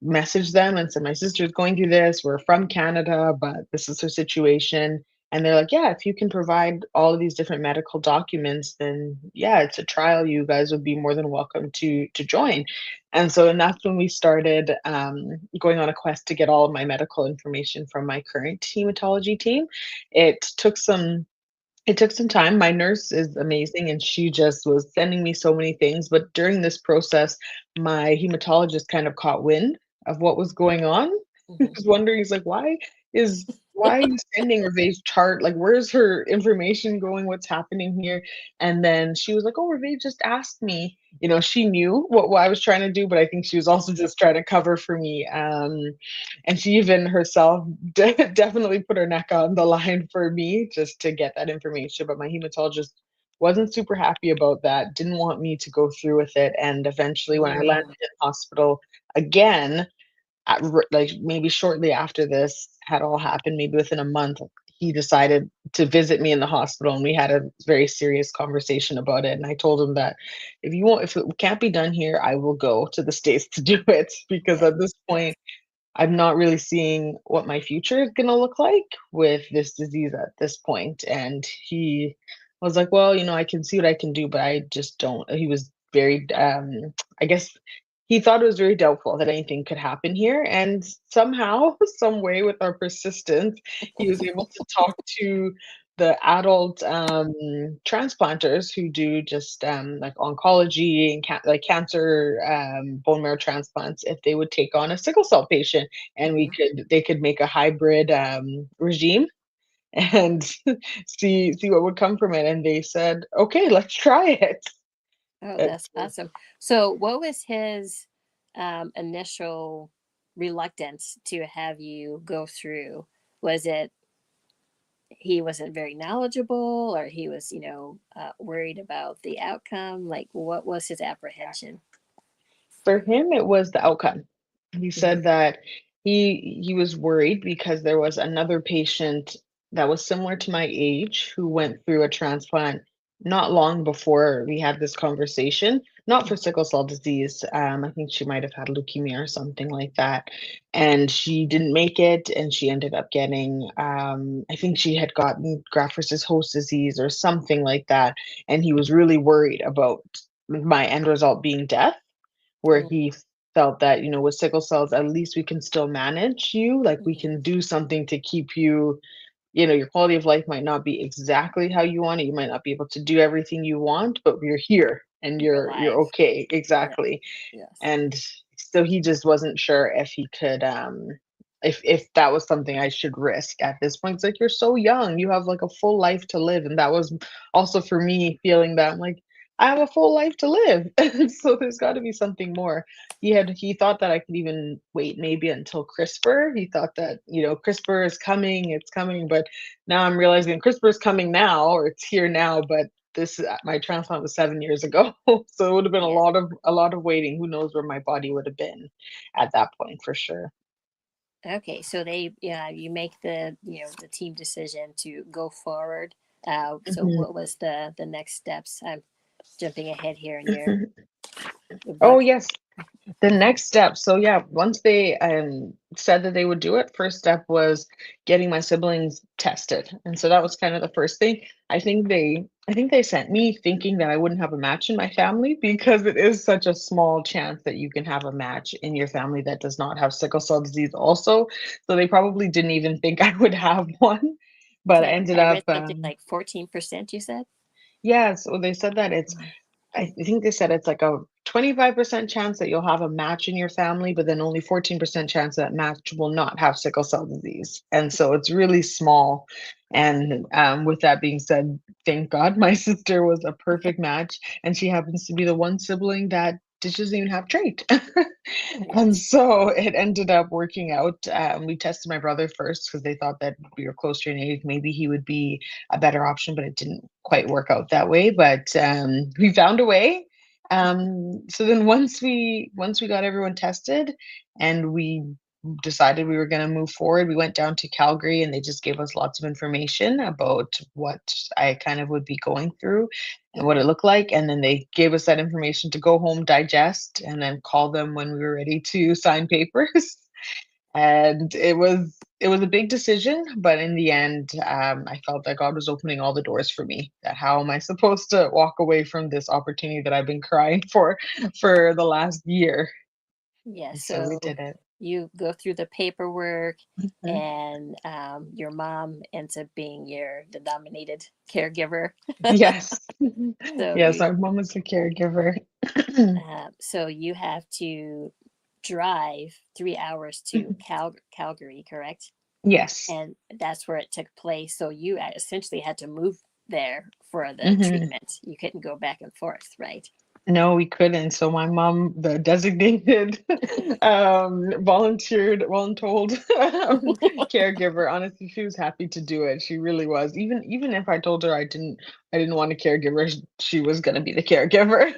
messaged them and said, "My sister's going through this. We're from Canada, but this is her situation." And they're like, "Yeah, if you can provide all of these different medical documents, then yeah, it's a trial. You guys would be more than welcome to join." And that's when we started going on a quest to get all of my medical information from my current hematology team. It took some it took some time. My nurse is amazing, and she just was sending me so many things, but during this process, my hematologist kind of caught wind of what was going on. He Mhm. was wondering, he's like, why are you sending Reve's chart? Like, where's her information going? What's happening here?" And then she was like, "Oh, Reve just asked me." She knew what I was trying to do, but I think she was also just trying to cover for me. And she even herself definitely put her neck on the line for me just to get that information. But my hematologist wasn't super happy about that, didn't want me to go through with it. And eventually, when I landed Mm. in hospital again, like maybe shortly after this had all happened, maybe within a month, he decided to visit me in the hospital, and we had a very serious conversation about it. And I told him that if it can't be done here, I will go to the States to do it because Yes. at this Yes. point, I'm not really seeing what my future is gonna look like with this disease at this point. And he was like, "Well, I can see what I can do, but I just don't." He was very, I guess he thought it was very doubtful that anything could happen here. And somehow, some way, with our persistence, he was able to talk to the adult transplanters who do just like oncology and like cancer bone marrow transplants, if they would take on a sickle cell patient, and Mhm. they could make a hybrid regime and see what would come from it. And they said, okay, let's try it. Oh, And that's awesome. So, what was his initial reluctance to have you go through? Was it he wasn't very knowledgeable, or he was, worried about the outcome? Like, what was his apprehension? for him, it was the outcome. He Mhm. said that he was worried because there was another patient that was similar to my age who went through a transplant not long before we had this conversation, not for sickle cell disease. I think she might have had leukemia or something like that. And she didn't make it, and she ended up getting, I think she had gotten graft versus host disease or something like that. And he was really worried about my end result being death, where Mm. he felt that, with sickle cells, at least we can still manage you, like we Mhm. can do something to keep you, your quality of life might not be exactly how you want it. You might not be able to do everything you want, but you're here and You're you're alive. okay. Yeah. Exactly. Yes. And so he just wasn't sure if he could if that was something I should risk at this point. It's like, you're so young, you have like a full life to live. And that was also for me feeling that I'm like, I have a full life to live. And so there's got to be something more. He thought that I could even wait maybe until CRISPR. He thought that, CRISPR is coming, it's coming, but now I'm realizing CRISPR is coming now, or it's here now, but my transplant was 7 years ago. So it would have been Yeah. a lot of waiting. Who knows where my body would have been at that point for sure. Okay. So you make the team decision to go forward. So Mhm. what was the next steps? I'm jumping ahead here in your Oh book. yes. The next step. So yeah, once they said that they would do it, first step was getting my siblings tested. And so that was kind of the first thing. I think they sent me thinking that I wouldn't have a match in my family, because it is such a small chance that you can have a match in your family that does not have sickle cell disease also. So they probably didn't even think I would have one. But I Okay. ended I read up something like 14%, you said? yeah, so they said that Wow. I think they said it's like a 25% chance that you'll have a match in your family, but then only 14% chance that match will not have sickle cell disease. And so it's really small. And with that being said, thank God my sister was a perfect match. And she happens to be the one sibling that doesn't even have trait. And Yes. so it ended up working out. We tested my brother first because they thought that we were closer in age. Maybe he would be a better option, but it didn't quite work out that way. But we found a way. So then once we got everyone tested and we decided we were going to move forward, we went down to Calgary and they just gave us lots of information about what I kind of would be going through and what Mhm. it looked like. And then they gave us that information to go home, digest, and then call them when we were ready to sign papers. And it was a big decision, but in the end, I felt that God was opening all the doors for me. That how am I supposed to walk away from this opportunity that I've been crying for the last year? Yes. And so we So did it. you go through the paperwork, Mhm. and your mom ends up being your the nominated caregiver. Yes. So Yes, you my mom is a caregiver. so you have to drive 3 hours to Calgary, correct? Yes. And that's where it took place. So you essentially had to move there for the Mhm. treatment. You couldn't go back and forth, right? No, we couldn't. So my mom, the designated voluntold caregiver, honestly, she was happy to do it. She really was. Even if I told her I didn't want a caregiver, she was gonna be the caregiver.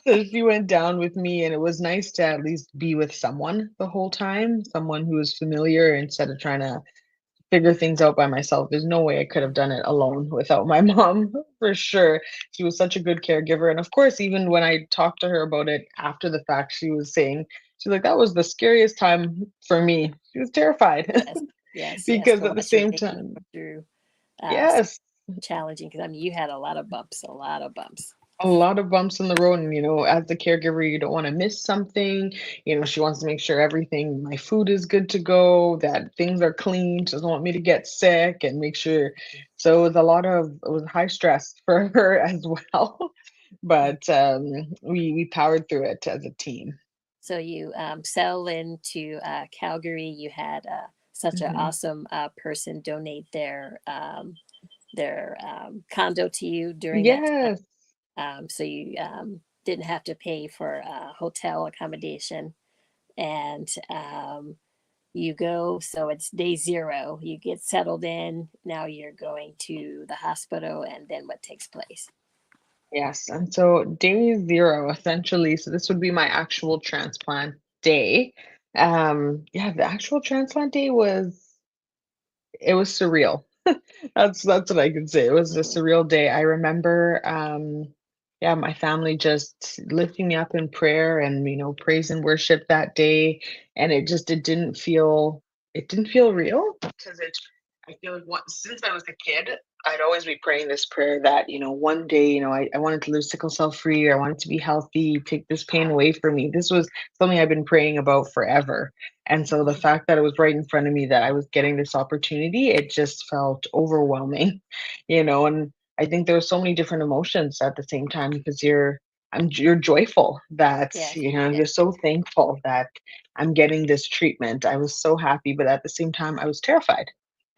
So she went down with me, and it was nice to at least be with someone the whole time, someone who was familiar instead of trying to figure things out by myself. There's no way I could have done it alone without my mom, for sure. She was such a good caregiver. And of course, even when I talked to her about it after the fact, she was saying, she's like, that was the scariest time for me. She was terrified Yes, yes, yes. because To at the watch your same baby time, go through so yes, challenging, because I mean you had a lot of bumps, a lot of bumps. a lot of bumps in the road. And, as the caregiver, you don't want to miss something. She wants to make sure everything, my food is good to go, that things are clean. She doesn't want me to get sick and make sure. So it was high stress for her as well. Mm. But we powered through it as a team. So you settled into Calgary. You had such an Mhm. awesome person donate their condo to you during that time. Yes. So you didn't have to pay for hotel accommodation, and you go. So it's day zero. You get settled in. Now you're going to the hospital, and then what takes place? Yes. And so day zero, essentially, so this would be my actual transplant day. Yeah, the actual transplant day it was surreal. That's what I can say. It was a Mhm. surreal day. I remember, yeah, my family just lifting me up in prayer and praise and worship that day, and it didn't feel real because I feel like since I was a kid, I'd always be praying this prayer that, one day, I wanted to live sickle cell free. I wanted to be healthy, take this pain away from me. This was something I've been praying about forever. And so the Mhm. fact that it was right in front of me, that I was getting this opportunity, it just felt overwhelming, and I think there were so many different emotions at the same time because you're joyful that, Yes. you're so thankful that I'm getting this treatment. I was so happy, but at the same time, I was terrified.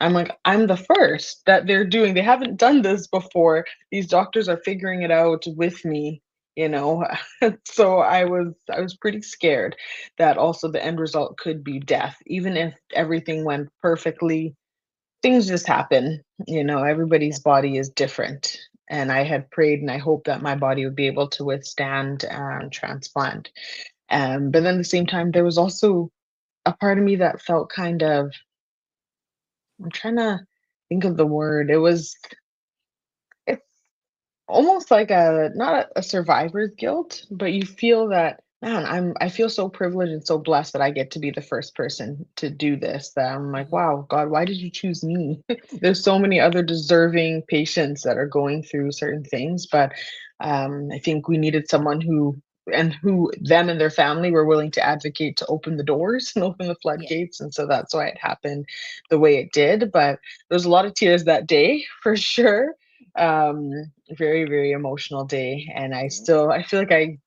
I'm like, I'm the first that they're doing. They haven't done this before. These doctors are figuring it out with me, you know. So I was pretty scared that also the end result could be death. Even if everything went perfectly, things just happen. Yeah. Everybody's body is different. And I had prayed and I hoped that my body would be able to withstand transplant. But then at the same time, there was also a part of me that felt kind of, I'm trying to think of the word. It's almost like a not a survivor's guilt, but you feel that, man, I feel so privileged and so blessed that I get to be the first person to do this. That I'm like, Mhm. wow, God, why did you choose me? There's so many other deserving patients that are going through certain things, but I think we needed someone who them and their family were willing to advocate to open the doors and open the Yeah. floodgates, and so that's why it happened the way it did. But there was a lot of tears that day for sure. um Very, very emotional day, and Mhm. I feel like I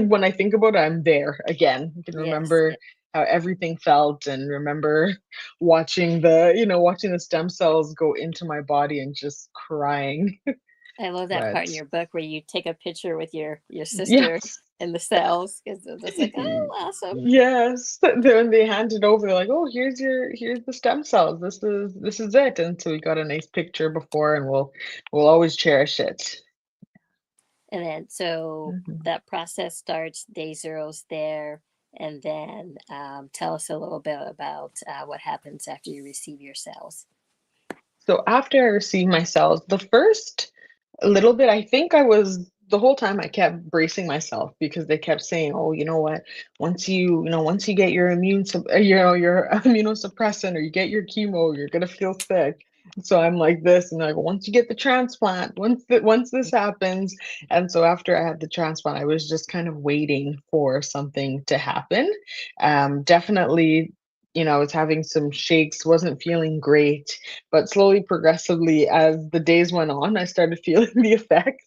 when I think about it, I'm there again. I can Yes. remember how everything felt and remember watching the stem cells go into my body and just crying. I love that But part in your book where you take a picture with your sister yes. and the cells because that's like, oh, awesome. Yes. Then they hand it over, they're like, "Oh, here's the stem cells. This is it." And so we got a nice picture before, and we'll always cherish it. And then so Mhm. that process starts, day zero's there, and then tell us a little bit about what happens after you receive your cells. So after I received my cells, the first little bit, I think the whole time I kept bracing myself because they kept saying, "Oh, you know what? Once you get your your immunosuppressant or you get your chemo, you're gonna feel sick." So I'm like this, and like, once you get the transplant, once this happens, and so after I had the transplant, I was just kind of waiting for something to happen. Definitely, I was having some shakes, wasn't feeling great, but slowly, progressively, as the days went on, I started feeling the effects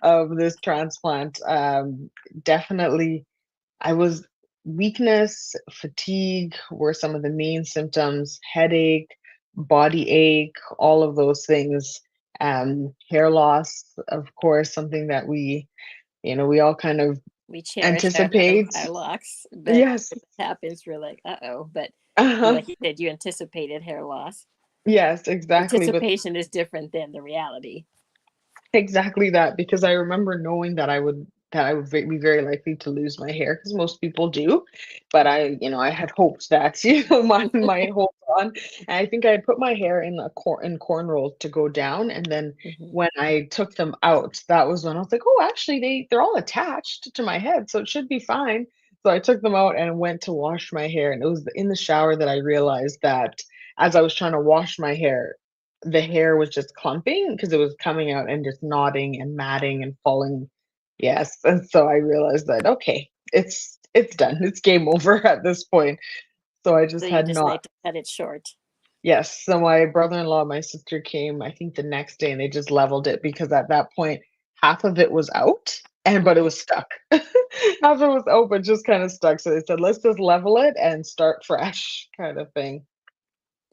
of this transplant. Definitely, I was weakness, fatigue were some of the main symptoms, headache, body ache, all of those things. Hair loss, of course, something that we all kind of We cherish anticipate. our locks, but Yes. if it happens, we're like, uh-oh. But Uh-huh. like you said, you anticipated hair loss. Yes, exactly. But Anticipation is different than the reality. exactly that, because I remember knowing that I would be very likely to lose my hair, because most people do, but I had hoped that my hold on, and I think I had put my hair in cornrows to go down, and then Mhm. when I took them out, that was when I was like, oh, actually they're all attached to my head, so it should be fine. So I took them out and went to wash my hair, and it was in the shower that I realized that as I was trying to wash my hair, the hair was just clumping because it was coming out and just knotting and matting and falling. Yes, and so I realized that, okay, it's done. It's game over at this point. So I So just you had not. decide to cut it short. Yes, so my brother-in-law, my sister came, I think the next day, and they just leveled it because at that point half of it was out, but it Mhm. was stuck. Half of it was out, but just kind of stuck. So they said, let's just level it and start fresh, kind of thing.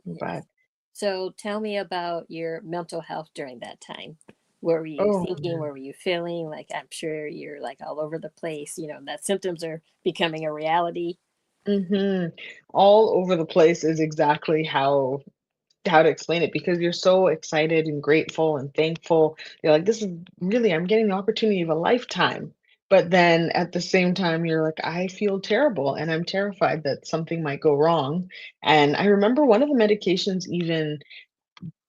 But Yes. So tell me about your mental health during that time. What were you oh thinking? What were you feeling? Like, I'm sure you're like all over the place, that symptoms are becoming a reality. Mhm. All over the place is exactly how to explain it, because you're so excited and grateful and thankful. You're like, this is really, I'm getting the opportunity of a lifetime. But then at the same time, you're like, I feel terrible and I'm terrified that something might go wrong. And I remember one of the medications even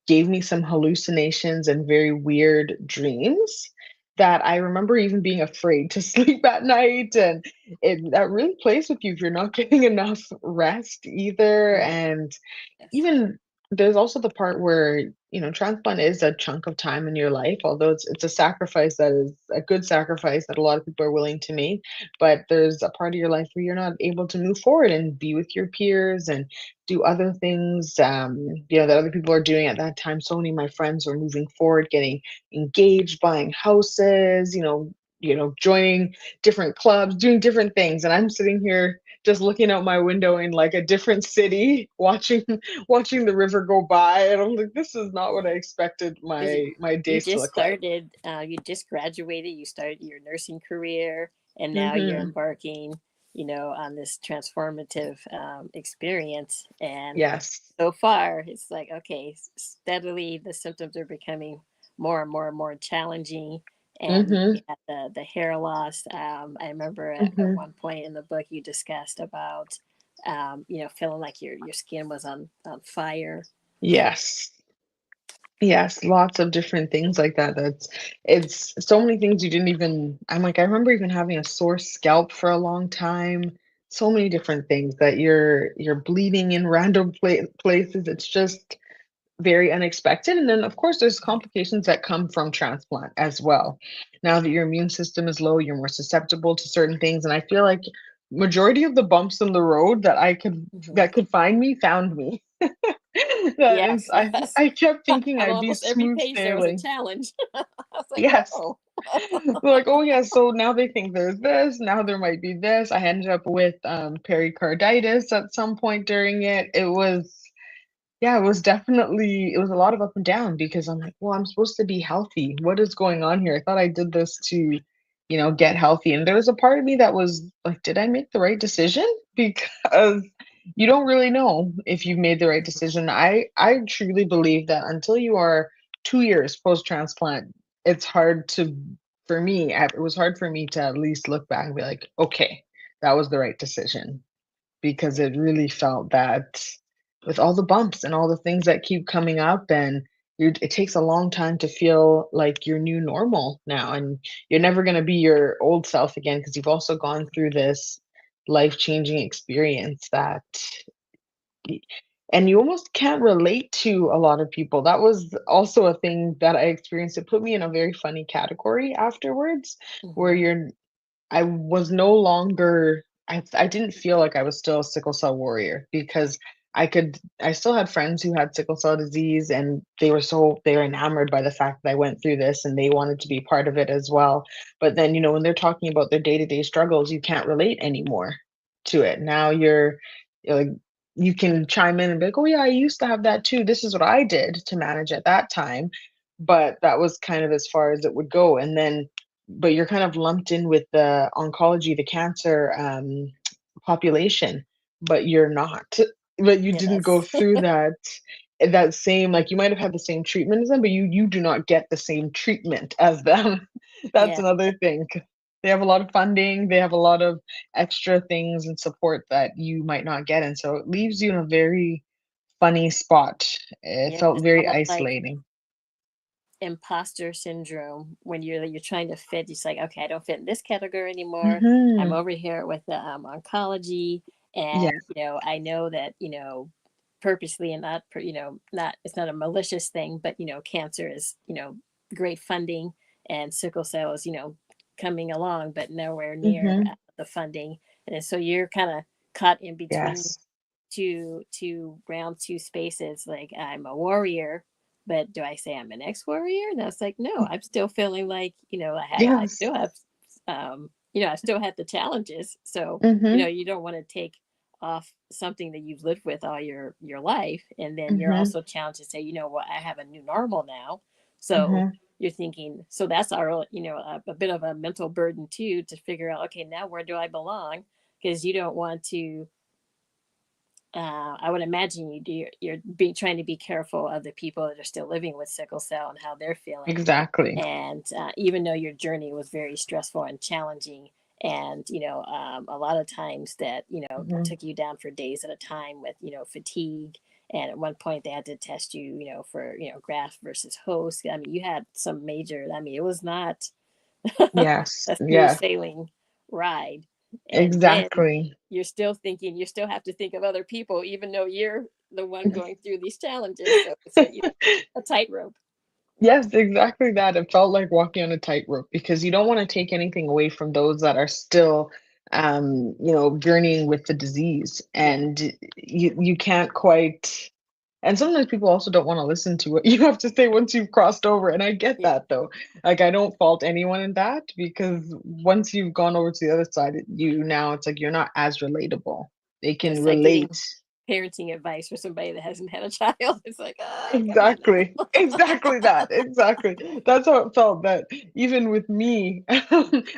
gave me some hallucinations and very weird dreams that I remember even being afraid to sleep at night, and that really plays with you if you're not getting enough rest either. Right. And Yes. even there's also the part where, transplant is a chunk of time in your life, although it's a sacrifice that is a good sacrifice that a lot of people are willing to make. But there's a part of your life where you're not able to move forward and be with your peers and do other things, that other people are doing at that time. So many of my friends were moving forward, getting engaged, buying houses, joining different clubs, doing different things. And I'm sitting here just looking out my window in like a different city, watching the river go by, and I'm like, this is not what I expected 'Cause my you days to just look like. started, you just graduated, you started your nursing career, and now you're Mhm. embarking, on this transformative experience. And Yes. so far, it's like, okay, steadily the symptoms are becoming more and more and more challenging. And you Mhm. had the hair loss. I remember at Mhm. one point in the book you discussed about, feeling like your skin was on fire. Yes. Yes, lots of different things like that. It's so many things you didn't even I'm like, I remember even having a sore scalp for a long time. So many different things that you're bleeding in random places. It's just very unexpected. And then, of course, there's complications that come from transplant as well. Now that your immune system is low, you're more susceptible to certain things. And I feel like majority of the bumps in the road Mhm. that could find me found me. That is, Yes, yes. I kept thinking On I'd be almost every smooth page, there was a sailing. challenge. I was like, Yes. oh. They're like, oh yeah, so now they think there's this, now there might be this. I ended up with pericarditis at some point during it. Yeah, it was a lot of up and down because I'm like, well, I'm supposed to be healthy. What is going on here? I thought I did this to, get healthy. And there was a part of me that was like, did I make the right decision? Because you don't really know if you've made the right decision. I truly believe that until you are 2 years post-transplant, it's hard to, for me, it was hard for me to at least look back and be like, okay, that was the right decision because it really felt that with all the bumps and all the things that keep coming up and it takes a long time to feel like your new normal now and you're never going to be your old self again because you've also gone through this life-changing experience y- and you almost can't relate to a lot of people. That was also a thing that I experienced. It put me in a very funny category afterwards where Mhm. I was no longer I didn't feel like I was still a sickle cell warrior because I still had friends who had sickle cell disease and they were enamored by the fact that I went through this and they wanted to be part of it as well. But then, when they're talking about their day-to-day struggles, you can't relate anymore to it. Now you're like you can chime in and be like, "Oh yeah, I used to have that too. This is what I did to manage at that time." But that was kind of as far as it would go. And then but you're kind of lumped in with the oncology, the cancer, population, but you're not. But you didn't go Yes. through that same like, you might have had the same treatment as them, but you do not get the same treatment as them. That's Yeah. another thing. They have a lot of funding, they have a lot of extra things and support that you might not get, and so it leaves you in a very funny spot. It Yeah. felt It's very almost like isolating. imposter syndrome when you're trying to fit. It's like, okay, I don't fit in this category anymore. I'm Mhm. over here with the oncology, Yeah. and I know that purposely and not not, it's not a malicious thing, but cancer is great funding, and sickle cell is coming along, but nowhere near Mhm. the funding. And so you're kind of caught in between Yes. two round two spaces. Like, I'm a warrior, but do I say I'm an ex-warrior? And I was like, no, I'm still feeling like I Yes. still have I still have the challenges. So Mhm. you don't want to take off something that you've lived with all your life, and then you're Mhm. also challenged to say, what, I have a new normal now. So Mhm. you're thinking, so that's our a bit of a mental burden too, to figure out, okay, now where do I belong? Because you don't want to, I would imagine you're being trying to be careful of the people that are still living with sickle cell and how they're feeling. Exactly. And even though your journey was very stressful and challenging, and a lot of times that Mhm. took you down for days at a time with fatigue, and at one point they had to test you, for graft versus host. I mean, you had some major. I mean, it was not Yes. a smooth Yes. sailing ride. And then Exactly. you're still thinking, you still have to think of other people, even though you're the one going through these challenges. So it's a tightrope. Yes, exactly that. It felt like walking on a tightrope because you don't want to take anything away from those that are still, journeying with the disease, Yeah. and you can't quite. And sometimes people also don't want to listen to what you have to say once you've crossed over, and I get Yeah. that though. Like I don't fault anyone in that because once you've gone over to the other side, it's like you're not as relatable. They can It's like getting relate. parenting advice for somebody that hasn't had a child. It's like, come on Exactly. now. Exactly that. Exactly. That's how it felt that even with me,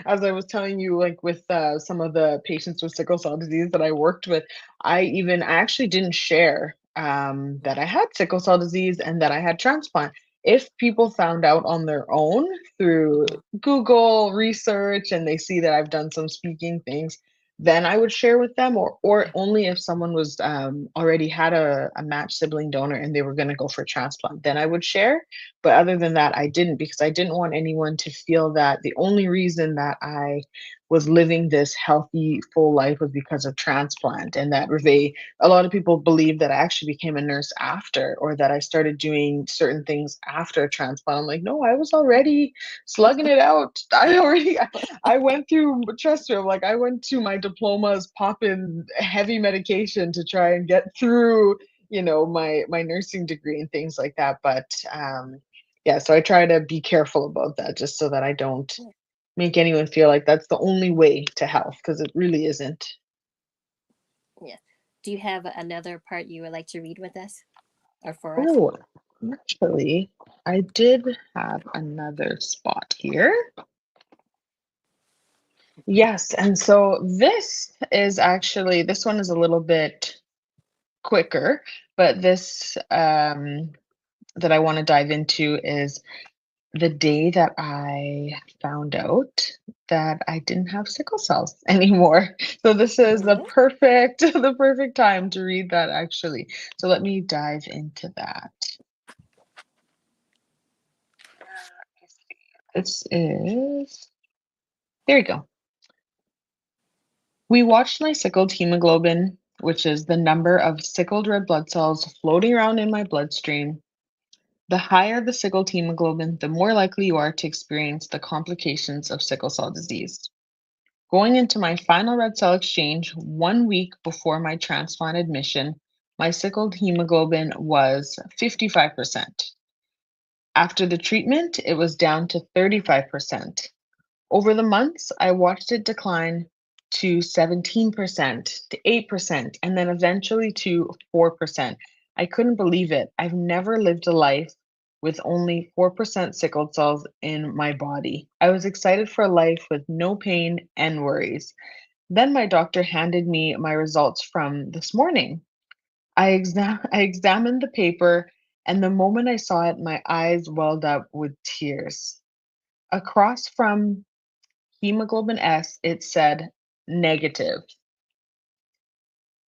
as I was telling you, like with some of the patients with sickle cell disease that I worked with, I actually didn't share that I had sickle cell disease and that I had transplant. If people found out on their own through Google research and they see that I've done some speaking things, then I would share with them, or only if someone was already had a matched sibling donor and they were going to go for transplant, then I would share. But other than that, I didn't because I didn't want anyone to feel that the only reason that I was living this healthy, full life was because of transplant, and that a lot of people believe that I actually became a nurse after, or that I started doing certain things after a transplant. I'm like, no, I was already slugging it out. I went through, trust me, like I went to my diplomas, popping heavy medication to try and get through, my nursing degree and things like that. But yeah, so I try to be careful about that just so that I don't make anyone feel like that's the only way to health because it really isn't. Yeah. Do you have another part you would like to read with us or for us? Oh, actually, I did have another spot here. Yes, and so this one is a little bit quicker, but this that I want to dive into is the day that I found out that I didn't have sickle cells anymore. So this is What? the perfect time to read that actually. So let me dive into that. This is There we go. We watched my sickled hemoglobin, which is the number of sickled red blood cells floating around in my bloodstream. The higher the sickled hemoglobin, the more likely you are to experience the complications of sickle cell disease. Going into my final red cell exchange 1 week before my transplant admission, my sickled hemoglobin was 55%. After the treatment, it was down to 35%. Over the months, I watched it decline to 17%, to 8%, and then eventually to 4%. I couldn't believe it. I've never lived a life with only 4% sickled cells in my body. I was excited for a life with no pain and worries. Then my doctor handed me my results from this morning. I examined the paper, and the moment I saw it, my eyes welled up with tears. Across from hemoglobin S, it said negative.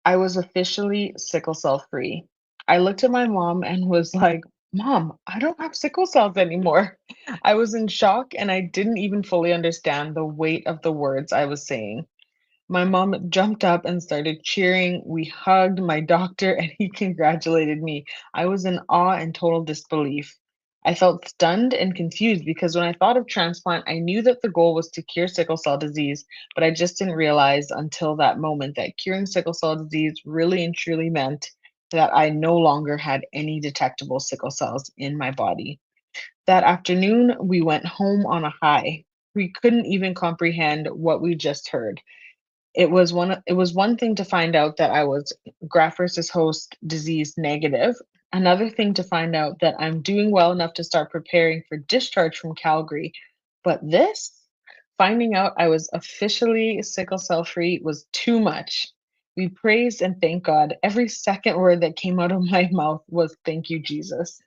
I was officially sickle cell free. I looked at my mom and was like, Mom, I don't have sickle cells anymore. I was in shock and I didn't even fully understand the weight of the words I was saying. My mom jumped up and started cheering. We hugged my doctor and he congratulated me. I was in awe and total disbelief. I felt stunned and confused because when I thought of transplant, I knew that the goal was to cure sickle cell disease, but I just didn't realize until that moment that curing sickle cell disease really and truly meant that I no longer had any detectable sickle cells in my body. That afternoon, we went home on a high. We couldn't even comprehend what we just heard. It was one thing to find out that I was graft versus host disease negative. Another thing to find out that I'm doing well enough to start preparing for discharge from Calgary. But finding out I was officially sickle cell free was too much. We praised and thanked God. Every second word that came out of my mouth was thank you, Jesus.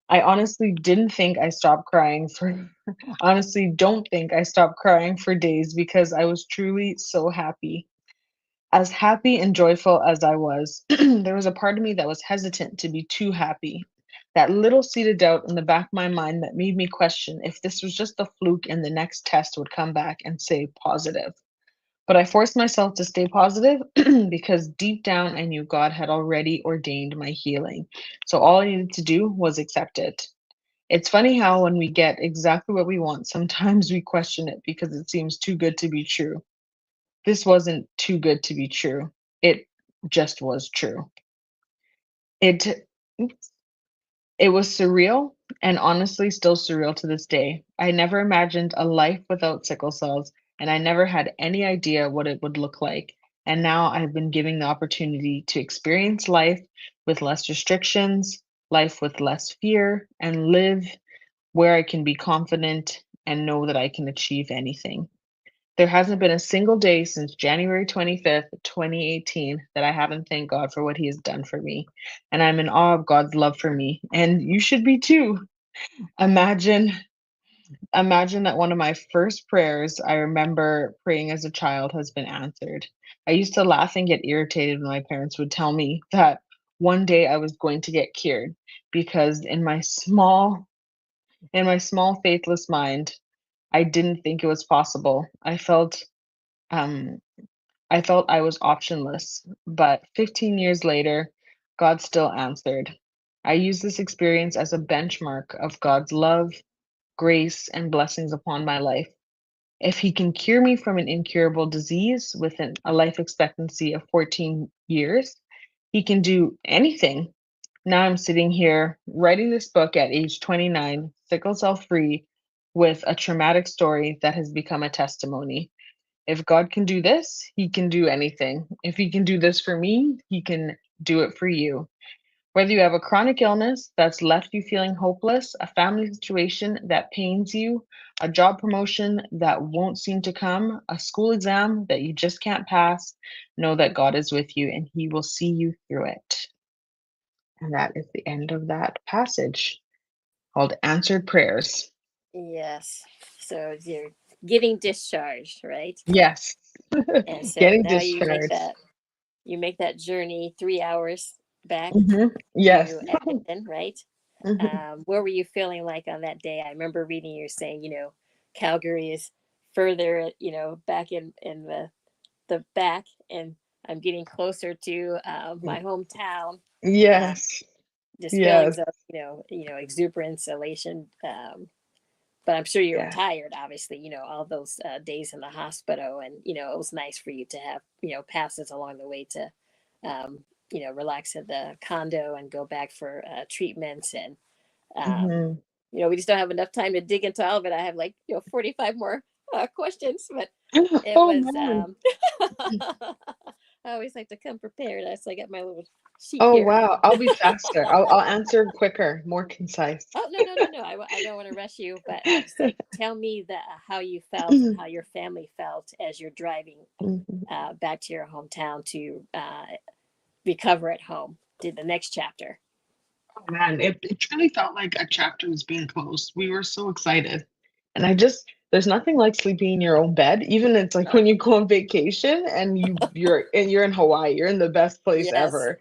I honestly didn't think I stopped crying for honestly don't think I stopped crying for days because I was truly so happy. As happy and joyful as I was, there was a part of me that was hesitant to be too happy. That little seed of doubt in the back of my mind that made me question if this was just a fluke and the next test would come back and say positive. But I forced myself to stay positive because deep down I knew God had already ordained my healing. So all I needed to do was accept it. It's funny how when we get exactly what we want, sometimes we question it because it seems too good to be true. This wasn't too good to be true. It just was true. It it was surreal and honestly still surreal to this day. I never imagined a life without sickle cells, and I never had any idea what it would look like. And now I've been given the opportunity to experience life with less restrictions, life with less fear, and live where I can be confident and know that I can achieve anything. There hasn't been a single day since January 25th, 2018, that I haven't thanked God for what He has done for me. And I'm in awe of God's love for me. And you should be too. Imagine, imagine that one of my first prayers I remember praying as a child has been answered. I used to laugh and get irritated when my parents would tell me that one day I was going to get cured because in my small faithless mind, I didn't think it was possible. Um I felt I was optionless, but 15 years later, God still answered. I use this experience as a benchmark of God's love, grace, and blessings upon my life. If He can cure me from an incurable disease within a life expectancy of 14 years, He can do anything. Now I'm sitting here writing this book at age 29, sickle cell free, with a traumatic story that has become a testimony. If God can do this, He can do anything. If He can do this for me, He can do it for you. Whether you have a chronic illness that's left you feeling hopeless, a family situation that pains you, a job promotion that won't seem to come, a school exam that you just can't pass, know that God is with you and He will see you through it. And that is the end of that passage called Answered Prayers. Yes. So you're getting discharged, right? Yes, And so getting now discharged. you make that journey 3 hours back Yes. to Edmonton, right? Mhm. What were you feeling like on that day? I remember reading you saying, Calgary is further, back in the back, and I'm getting closer to my hometown. Uh, Yes. just feelings Yes. of, exuberance, elation. But I'm sure you were Yeah. tired, obviously, all those days in the hospital. And, it was nice for you to have, passes along the way to, um, relax at the condo and go back for treatments. And, Mhm. we just don't have enough time to dig into all of it. I have 45 more questions, but it Oh, was, man. I always like to come prepared. So I got my little sheet Oh, here. wow. I'll be faster. I'll answer quicker, more concise. Oh, no, no, no, no. I don't want to rush you, but just like tell me how you felt and how your family felt as you're driving Mhm. back to your hometown to recover at home. Did the next chapter. Oh, man, it truly felt like a chapter was being closed. We were so excited. And there's nothing like sleeping in your own bed. Even it's like when you go on vacation and you're in Hawaii, you're in the best place Yes. ever.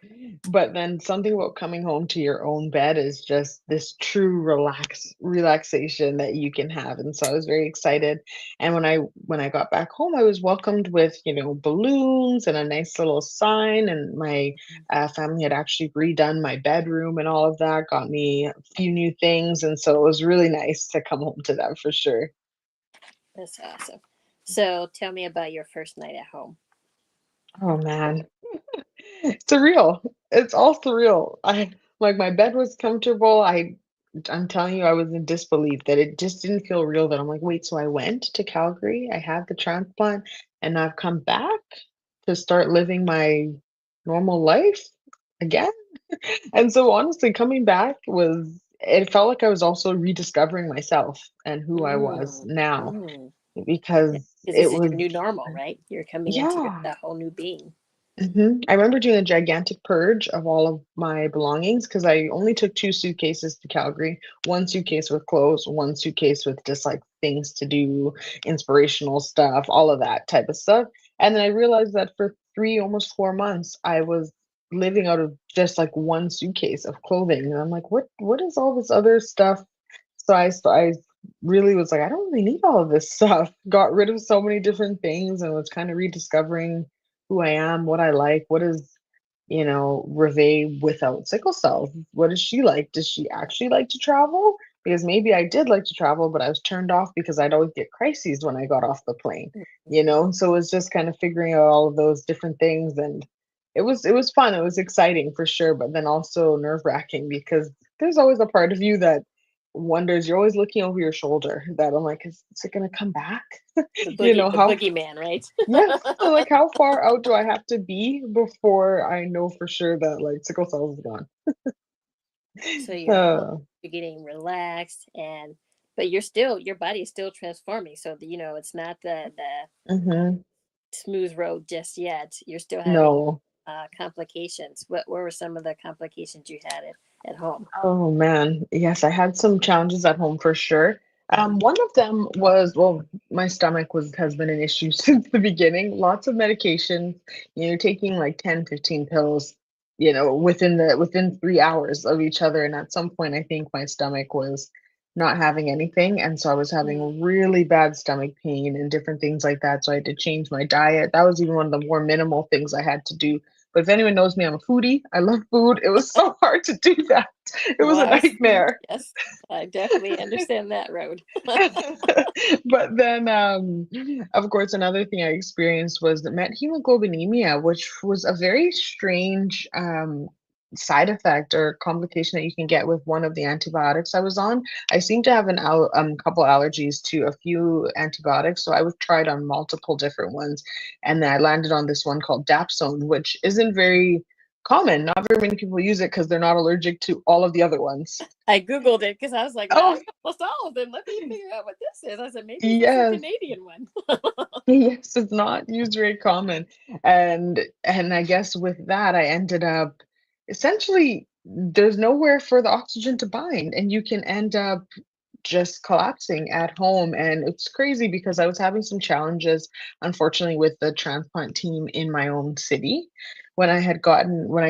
But then something about coming home to your own bed is just this true relaxation that you can have. And so I was very excited. And when I got back home, I was welcomed with, balloons and a nice little sign. And my family had actually redone my bedroom and all of that, got me a few new things. And so it was really nice to come home to them for sure. That's awesome. So tell me about your first night at home. Oh man, surreal. It's all surreal. I like my bed was comfortable. I'm telling you, I was in disbelief that it just didn't feel real. That I'm like, wait, so I went to Calgary, I had the transplant, and I've come back to start living my normal life again. And so honestly, coming back it felt like I was also rediscovering myself and who I was Mm, now mm. because Because it this is was, your new normal, right? You're coming into yeah. a whole new being. I remember doing a gigantic purge of all of my belongings because I only took two suitcases to Calgary, one suitcase with clothes, one suitcase with just like things to do, inspirational stuff, all of that type of stuff. And then I realized that for almost 4 months, I was living out of just like one suitcase of clothing. And I'm like, what is all this other stuff? So I really was like, I don't really need all of this stuff. Got rid of so many different things and was kind of rediscovering who I am, what I like, what is, Reve without sickle cell. What is she like? Does she actually like to travel? Because maybe I did like to travel, but I was turned off because I'd always get crises when I got off the plane, So it was just kind of figuring out all of those different things, and it was fun. It was exciting for sure, but then also nerve-wracking because there's always a part of you that wonders. You're always looking over your shoulder that I'm like, is it gonna come back? The How boogeyman, right? yes, so like how far out do I have to be before I know for sure that like sickle cell is gone? So you're home, Uh, you're getting relaxed, but your body is still transforming. So it's not the mhm. smooth road just yet. You're still having No. complications. What were some of the complications you had at home? Oh man, yes, I had some challenges at home for sure. One of them was, well, my stomach has been an issue since the beginning. Lots of medication, taking like 10, 15 pills, within 3 hours of each other. And at some point, I think my stomach was not having anything. And so I was Mm. having really bad stomach pain and different things like that. So I had to change my diet. That was even one of the more minimal things I had to do. But if anyone knows me, I'm a foodie. I love food. It was so hard to do that. It was a Wow, sweet. nightmare. Yes, I definitely understand that road. But then, of course, another thing I experienced was the methemoglobinemia, which was a very strange side effect or complication that you can get with one of the antibiotics I was on. I seem to have couple allergies to a few antibiotics, so I was tried on multiple different ones, and then I landed on this one called Dapsone, which isn't very common. Not very many people use it because they're not allergic to all of the other ones. I Googled it because I was like, well, Oh, I've almost all of them. Let me figure out what this is. I said, maybe is this a yes. Canadian one? Yes, it's not used very common. And I guess with that, I ended up essentially there's nowhere for the oxygen to bind, and you can end up just collapsing at home. And it's crazy because I was having some challenges, unfortunately, with the transplant team in my own city. When I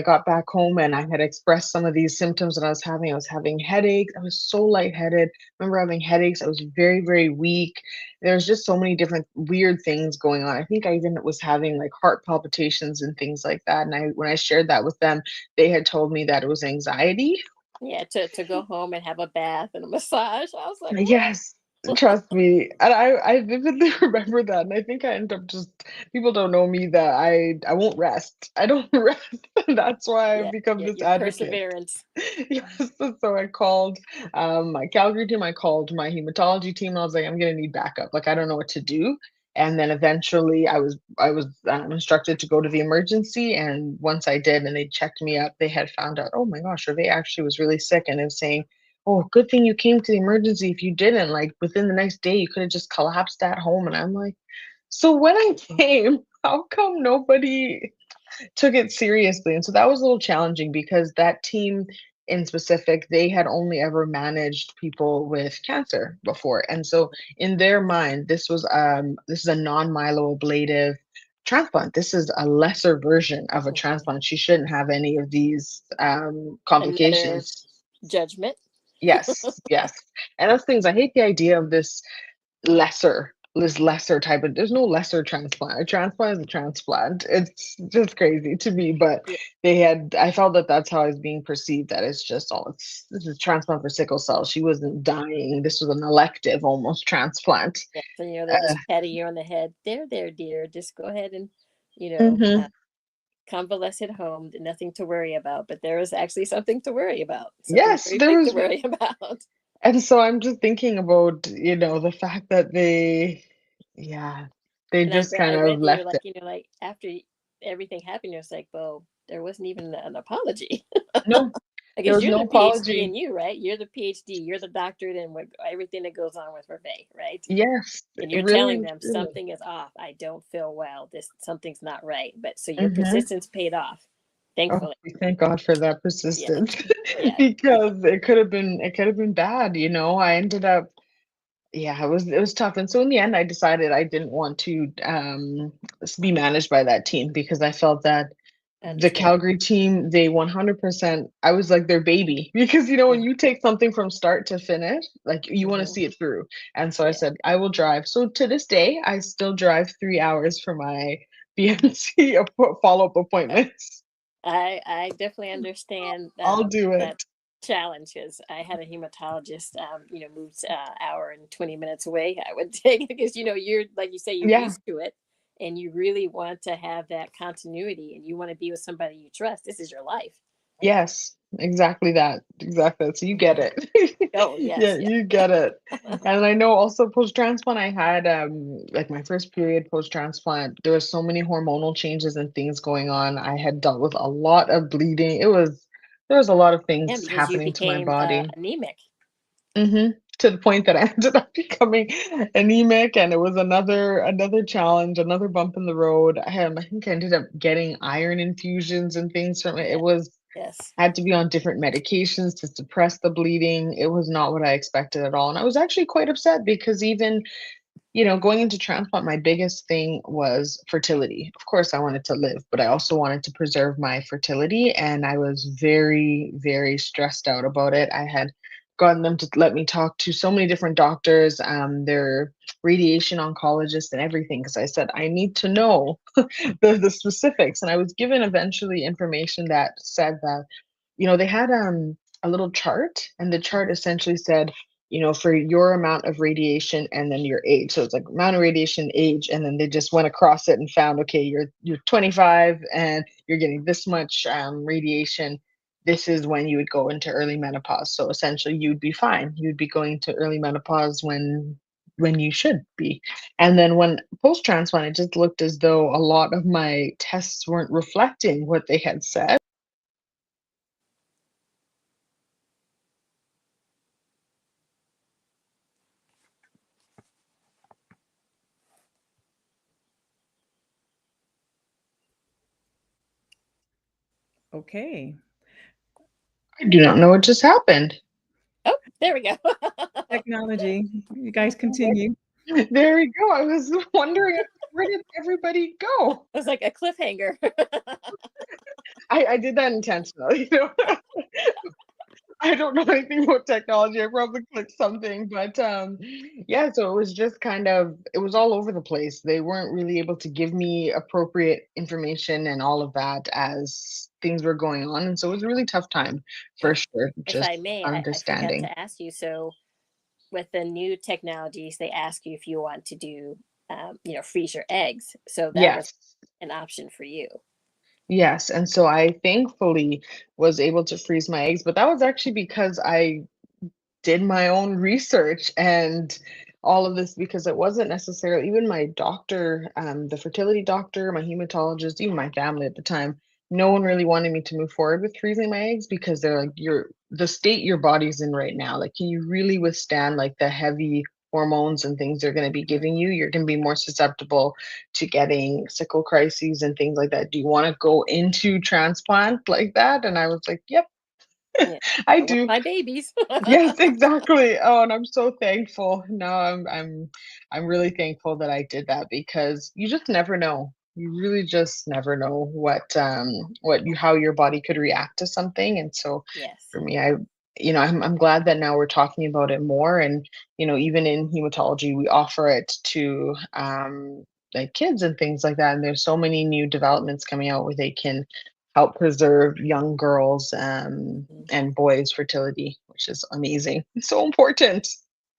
got back home and I had expressed some of these symptoms that I was having headaches. I was so lightheaded. I remember having headaches. I was very, very weak. There's just so many different weird things going on. I think I even was having like heart palpitations and things like that. And when I shared that with them, they had told me that it was anxiety. Yeah, to go home and have a bath and a massage. I was like, what? Yes, trust me. And I vividly remember that. And I think I end up just people don't know me that I won't rest. I don't rest. And that's why I've Yeah, become yeah, this your advocate. perseverance. Yes. So I called my Calgary team, I called my hematology team. I was like, I'm gonna need backup. Like I don't know what to do. And then eventually I was instructed to go to the emergency. And once I did and they checked me up, they had found out, oh my gosh, Hervé actually was really sick, and it was saying, oh, good thing you came to the emergency. If you didn't, like within the next day, you could have just collapsed at home. And I'm like, so when I came, how come nobody took it seriously? And so that was a little challenging because that team in specific, they had only ever managed people with cancer before. And so in their mind, this is a non-myeloablative transplant. This is a lesser version of a Mhm. transplant. She shouldn't have any of these Another complications. judgment. Yes, yes. And that's things I hate the idea of this lesser type of there's no lesser transplant. A transplant is a transplant. It's just crazy to me, but Yeah, I felt that that's how I was being perceived, that it's just all this is transplant for sickle cell. She wasn't dying. This was an elective almost transplant. yeah. So they're Uh, just patting you on the head. There, dear. Just go ahead and you know uh, mhm. convalesce at home. Nothing to worry about. But there is actually something to worry about. Something Yes, very there big to was, worry about. and so I'm just thinking about, the fact that yeah, they And I just read, kind I read of that you're left like, it. like after everything happened, you're just like, well, there wasn't even an apology. No, I there guess was you're no the PhD in apology. you, right? You're the PhD, you're the doctorate and what everything that goes on with Refe, right? Yes, And you're really telling and them truly. something is off. I don't feel well. This something's not right. But so your Mhm. persistence paid off, Oh, thankfully. we thank God for that Yeah, persistence yeah. because it could have been bad. I ended up, yeah, it was tough. And so in the end I decided I didn't want to be managed by that team because I felt that the Understand. Calgary team, they 100%, I was like their baby because, when you take something from start to finish, like, you wanna Mm-hmm. see it through, and so I Yeah. said, "I will drive." So to this day, I still drive 3 hours for my BNC follow-up appointments. I definitely understand I'll do that it. challenge because I had a hematologist, moved hour and 20 minutes away. I would take it because you're like you say you're Yeah. used to it, and you really want to have that continuity, and you want to be with somebody you trust. This is your life. Yes, exactly that, exactly that, so you get Hmm. it. Oh yes, Yeah, yeah. you get it. And I know also post-transplant, I had, like, my first period post-transplant, there was so many hormonal changes and things going on, I had dealt with a lot of bleeding, there was a lot of Yeah, things because you happening to my became body. anemic. To the point that I ended up becoming anemic, and it was another challenge, another bump in the road. I think I ended up getting iron infusions and things from it. Yeah. It was Yes. I had to be on different medications to suppress the bleeding. It was not what I expected at all, and I was actually quite upset because even, going into transplant, my biggest thing was fertility. Of course, I wanted to live, but I also wanted to preserve my fertility, and I was very, very stressed out about it. I had gotten them to let me talk to so many different doctors, their radiation oncologists and everything, because I said, I need to know the specifics. And I was given eventually information that said that they had a little chart, and the chart Mhm. essentially said, for your amount of radiation and then your age. So it's like amount of radiation, age, and then they just went across it and found, okay, you're 25 and you're getting this much radiation. This is when you would go into early menopause. So essentially, you'd be fine. You'd be going to early menopause when you should be. And then when post transplant, it just looked as though a lot of my tests weren't reflecting what they had said. Okay. I do not know what just happened. Oh, there we go. Technology. You guys continue. There we go. I was wondering, where did everybody It go? was like a cliffhanger. I did that intentionally. I don't know anything about technology. I probably clicked something, but yeah, so it was just it was all over the place. They weren't really able to give me appropriate information and all of that as things were going on. And so it was a really tough time for if sure, if just I may, I forgot understanding. to ask you. So with the new technologies, they ask you if you want to do, freeze your eggs. So that was Yes. an option for you. Yes, and so I thankfully was able to freeze my eggs, but that was actually because I did my own research and all of this because it wasn't necessarily even my doctor, the fertility doctor, my hematologist, even my family at the time, no one really wanted me to move forward with freezing my eggs because they're like, you're the state your body's in right now. Like, can you really withstand like the heavy hormones and things they're going to be Mhm. giving you? You're going to be more susceptible to getting sickle crises and things like that. Do you want to go into transplant like that? And I was like, yep, Yeah, I I want do. my babies. Yes, exactly. Oh, and I'm so thankful. No, I'm really thankful that I did that because you just never know. You really just never know what you how your body could react to something. And so Yes. for me, I'm glad that now we're talking about it more. And even in hematology, we offer it to like kids and things like that. And there's so many new developments coming out where they can help preserve young girls Mhm. and boys' fertility, which is amazing. It's so important.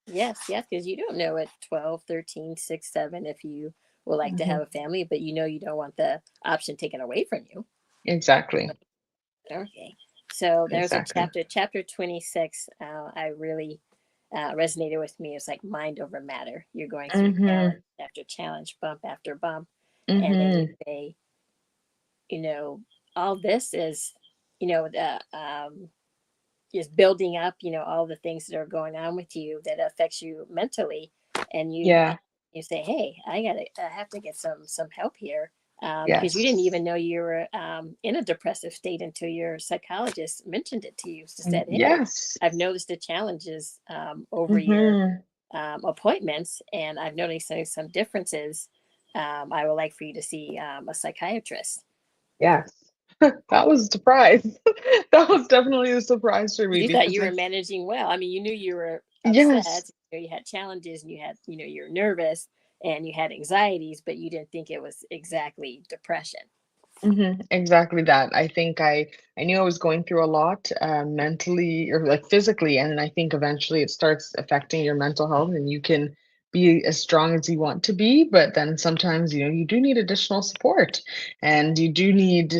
Yes, yes, because you don't know at 12, 13, 6, 7 if you would like to Mhm. have a family, but you don't want the option taken away from you. Exactly. Okay. So there's a Exactly. chapter 26. I really resonated with me. It's like mind over matter. You're going through challenge Mhm. after challenge, bump after bump. And then you Mhm. say, you know, all this the is building up, all the things that are going on with you that affects you mentally. And Yeah. you say, hey, I have to get some help here. Because you didn't Yes. even know you were in a depressive state until your psychologist mentioned it to you. She said, hey, Yes. I've noticed the challenges over your Mhm. appointments, and I've noticed some differences. I would like for you to see a psychiatrist. Yes. That was a surprise. That was definitely a surprise for me You thought because you were I managing well. I mean, you knew you were yes. upset, you had challenges, and you had, you're nervous and you had anxieties, but you didn't think it was exactly depression. Exactly that. I think I knew I was going through a lot mentally or like physically, and I think eventually it starts affecting your mental health, and you can be as strong as you want to be, but then sometimes you do need additional support, and you do need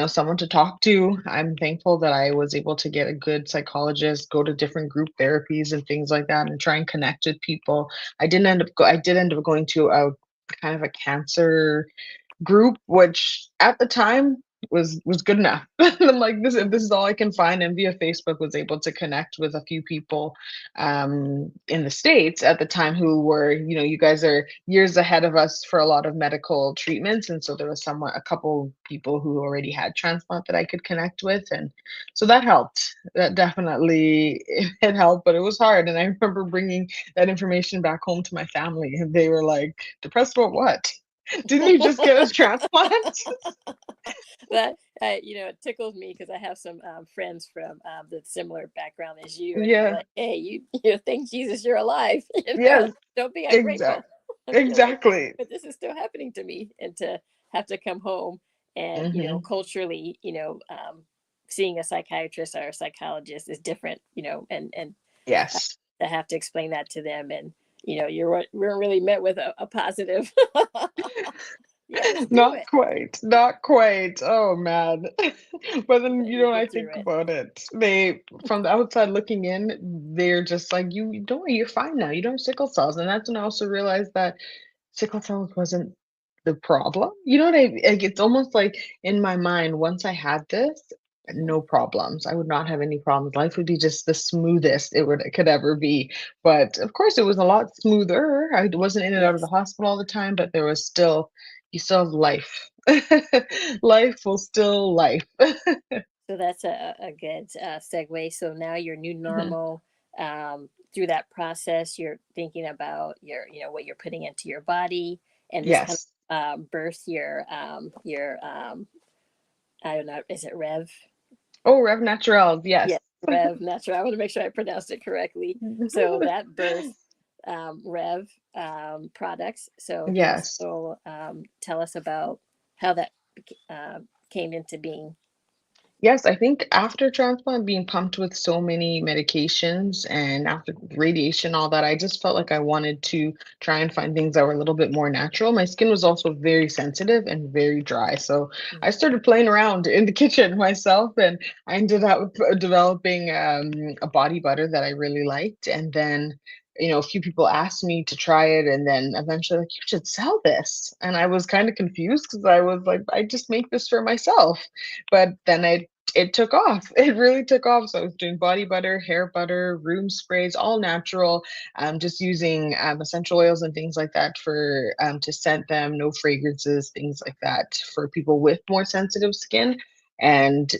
someone to talk to. I'm thankful that I was able to get a good psychologist, go to different group therapies and things like that, and try and connect with people. I did end up going to a kind of a cancer group, which at the time was good enough. I'm like, this is all I can find. And via Facebook was able to connect with a few people in the States at the time who were, you guys are years ahead of us for a lot of medical treatments. And so there was a couple people who already had transplant that I could connect with. And so that helped. That definitely it helped, but it was hard. And I remember bringing that information back home to my family and they were like, depressed about what? Didn't you just get a transplant? That it tickles me because I have some friends from the similar background as you, and they're Yeah. like, "Hey, you thank Jesus you're alive. Yes, Don't be ungrateful." exact And you're like, exactly. "But this is still happening to me," and to have to come home and Mhm. culturally, seeing a psychiatrist or a psychologist is different, and Yes. to have to explain that to them, and we're really met with a positive. Yes, do Not it. quite, not quite. Oh, man. But then, But you I get think through it. about it, they from the outside looking in, they're just like, "You don't worry, you're fine now. You don't have sickle cells." And that's when I also realized that sickle cells wasn't the problem. You know what I like, it's almost like in my mind, once I had this, Mhm. no problems. I would not have any problems. Life would be just the smoothest it could ever be. But of course, it was a lot smoother. I wasn't in and out of the Yes. hospital all the time, but there was still, you still have life. Life will still life. So that's a good segue. So now your new Mhm. normal, through that process, you're thinking about what you're putting into your body, and this kind Yes. of birth I don't know, is it Rev? Oh, Rev Naturals, yes. Yeah, Rev Natural. I want to make sure I pronounced it correctly. So that birth Rev products. So give us Yes. a little, tell us about how that uh, came into being. Yes, I think after transplant, being pumped with so many medications and after radiation, all that, I just felt like I wanted to try and find things that were a little bit more natural. My skin was also very sensitive and very dry. So I Mhm. started playing around in the kitchen myself and I ended up developing a body butter that I really liked. And then, a few people asked me to try it and then eventually like, you should sell this. And I was kind of confused because I was like, I just make this for myself. But then it took off. It really took off. So I was doing body butter, hair butter, room sprays, all natural. Just using essential oils and things like that for to scent them, no fragrances, things like that for people with more sensitive skin. And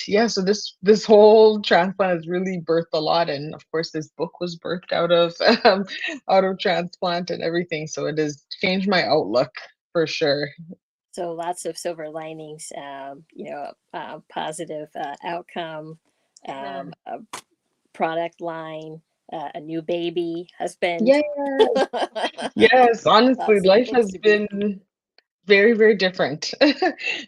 yeah. So this whole transplant has really birthed a lot, and of course, this book was birthed um, out of transplant and everything. So it has changed my outlook for sure. So lots of silver linings, positive outcome, Yeah. a product line, a new baby, husband. Yeah. Yes, honestly, Lots of life things has to be. been very, very different.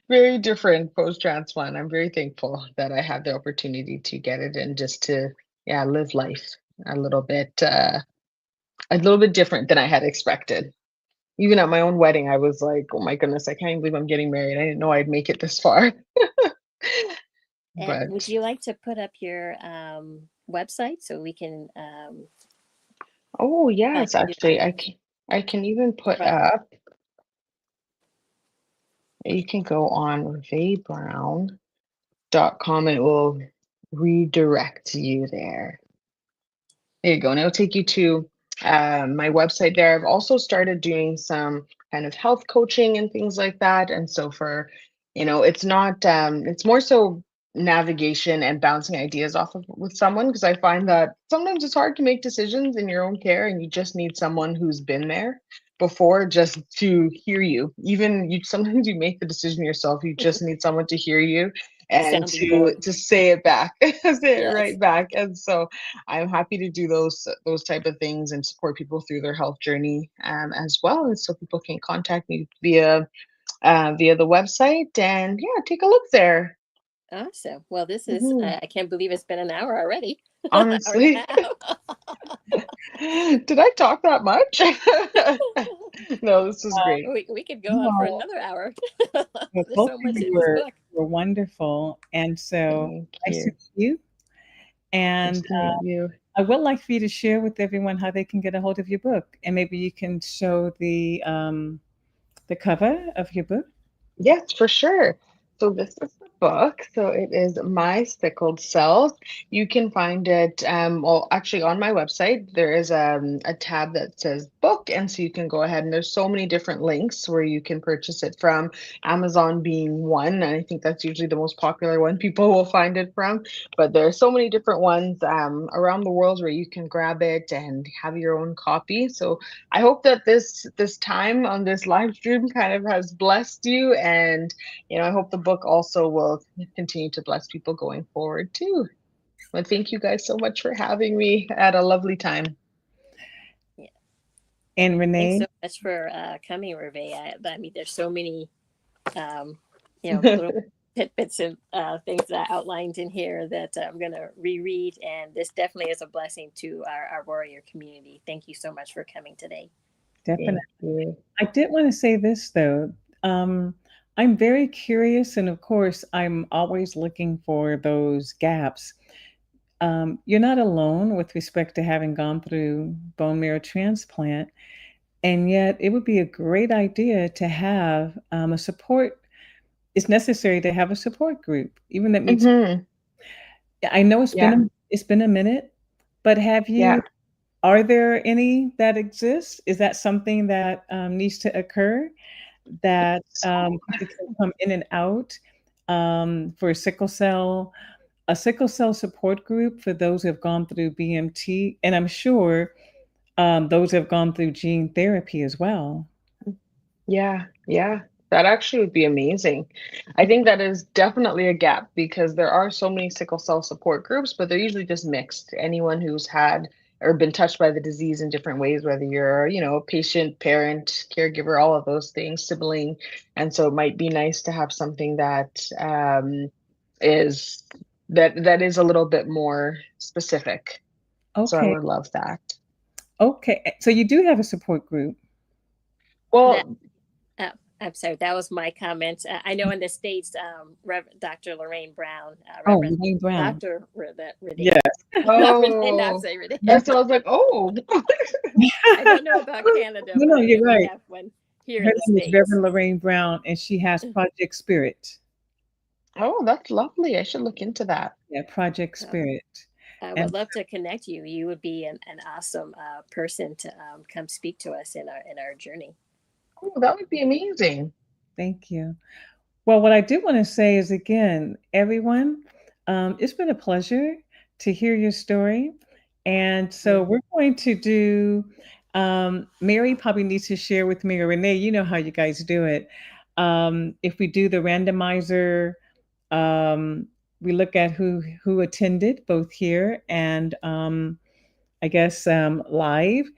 Very different post-transplant. I'm very thankful that I had the opportunity to get it and just to, yeah, live life a little bit, a little bit different than I had expected. Even at my own wedding, I was like, "Oh my goodness, I can't believe I'm getting married. I didn't know I'd make it this far." And would But, you like to put up your website so we can oh find yes, you actually, on I can even put right? up, you can go on com and it will redirect you there. There you go. And it'll take you to my website there. I've also started doing some kind of health coaching and things like that. And so for, it's not, it's more so navigation and bouncing ideas off of with someone, because I find that sometimes it's hard to make decisions in your own care and you just need someone who's been there before just to hear you. Even you sometimes you make the decision yourself, you just need someone to hear you and Sounding board. to say it back, say it Yes. right back. And so I'm happy to do those type of things and support people through their health journey as well. And so people can contact me via the website and yeah, take a look there. Awesome. Well, this is, Mhm. I can't believe it's been an hour already. Hour and a Honestly, half. did I talk that much? No, this is great. We could go on for No, another hour. well, There's both so of much you in this book. were wonderful. And so Thank nice to you. meet you. Nice And to meet you. I would like for you to share with everyone how they can get a hold of your book. And maybe you can show the cover of your book. Yes, for sure. So this is the book. So it is My Sickled Cells. You can find it, well, actually on my website, there is a tab that says book. And so you can go ahead and there's so many different links where you can purchase it from, Amazon being one. And I think that's usually the most popular one people will find it from. But there are so many different ones around the world where you can grab it and have your own copy. So I hope that this time on this live stream kind of has blessed you, and I hope the book also will continue to bless people going forward too. Well, thank you guys so much for having me at a lovely time. Yeah. And Thanks Renee, so much for coming, Reve. I mean, there's so many, little tidbits and things that I outlined in here that I'm going to reread. And this definitely is a blessing to our warrior community. Thank you so much for coming today. definitely. Thank you. I did want to say this though. Um, I'm very curious, and of course, I'm always looking for those gaps. You're not alone with respect to having gone through bone marrow transplant, and yet it would be a great idea to have a support. It's necessary to have a support group, even that meets. Hmm. I know Yeah, it's been a minute, but have yeah. you? Are there any that exist? Is that something that needs to occur? That So people can come in and out for a sickle cell support group for those who have gone through BMT, and I'm sure those who have gone through gene therapy as well. yeah, yeah. That actually would be amazing. I think that is definitely a gap because there are so many sickle cell support groups, but they're usually just mixed. Anyone who's had or been touched by the disease in different ways, whether you're, a patient, parent, caregiver, all of those things, sibling. And so it might be nice to have something that is that is a little bit more specific. So I Okay, would love that. okay. So you do have a support group. That Well, I'm sorry, that was my comment. I know in the States, Dr. Lorraine Brown, Oh, Reverend Renee Brown. Dr. Renee, Yes. not Renee, not oh, say Renee. that's what I was like, oh. I don't know about Canada, No, but no, I know you're we right. have one here Her in the name is States. Reverend Lorraine Brown, and she has Project Spirit. Oh, that's lovely. I should look into that. Yeah, Project So Spirit. I would And love to connect you. You would be an awesome person to come speak to us in our journey. Oh, that would be amazing. thank you. Well, what I do want to say is again, everyone, it's been a pleasure to hear your story. And so Mhm. we're going to do, Mary probably needs to share with me, or Renee, you know how you guys do it. If we do the randomizer, um, we look at who attended both here and I guess live,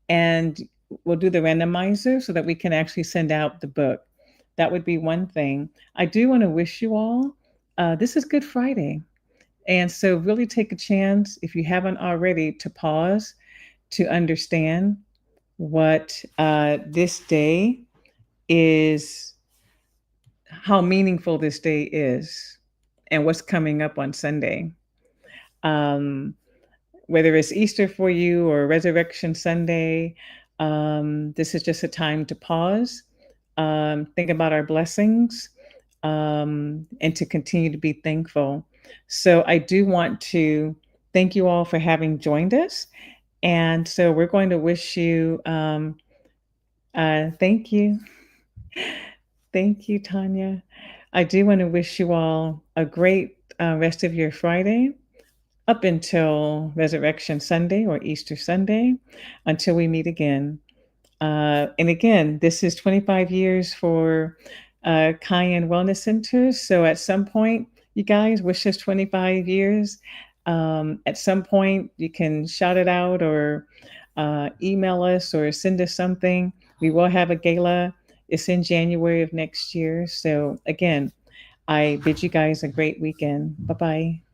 and we'll do the randomizer so that we can actually send out the book. That would be one thing. I do want to wish you all. This is Good Friday, and so really take a chance if you haven't already to pause to understand what this day is, how meaningful this day is, and what's coming up on Sunday. Um, whether it's Easter for you or Resurrection Sunday, this is just a time to pause, think about our blessings, and to continue to be thankful. So I do want to thank you all for having joined us. And so we're going to wish you, thank you. Thank you, Tanya. I do want to wish you all a great rest of your Friday up until Resurrection Sunday or Easter Sunday until we meet again. And again, this is 25 years for Cayenne Wellness Center. So at some point, you guys wish us 25 years. At some point, you can shout it out or email us or send us something. We will have a gala. It's in January of next year. So again, I bid you guys a great weekend. Bye bye.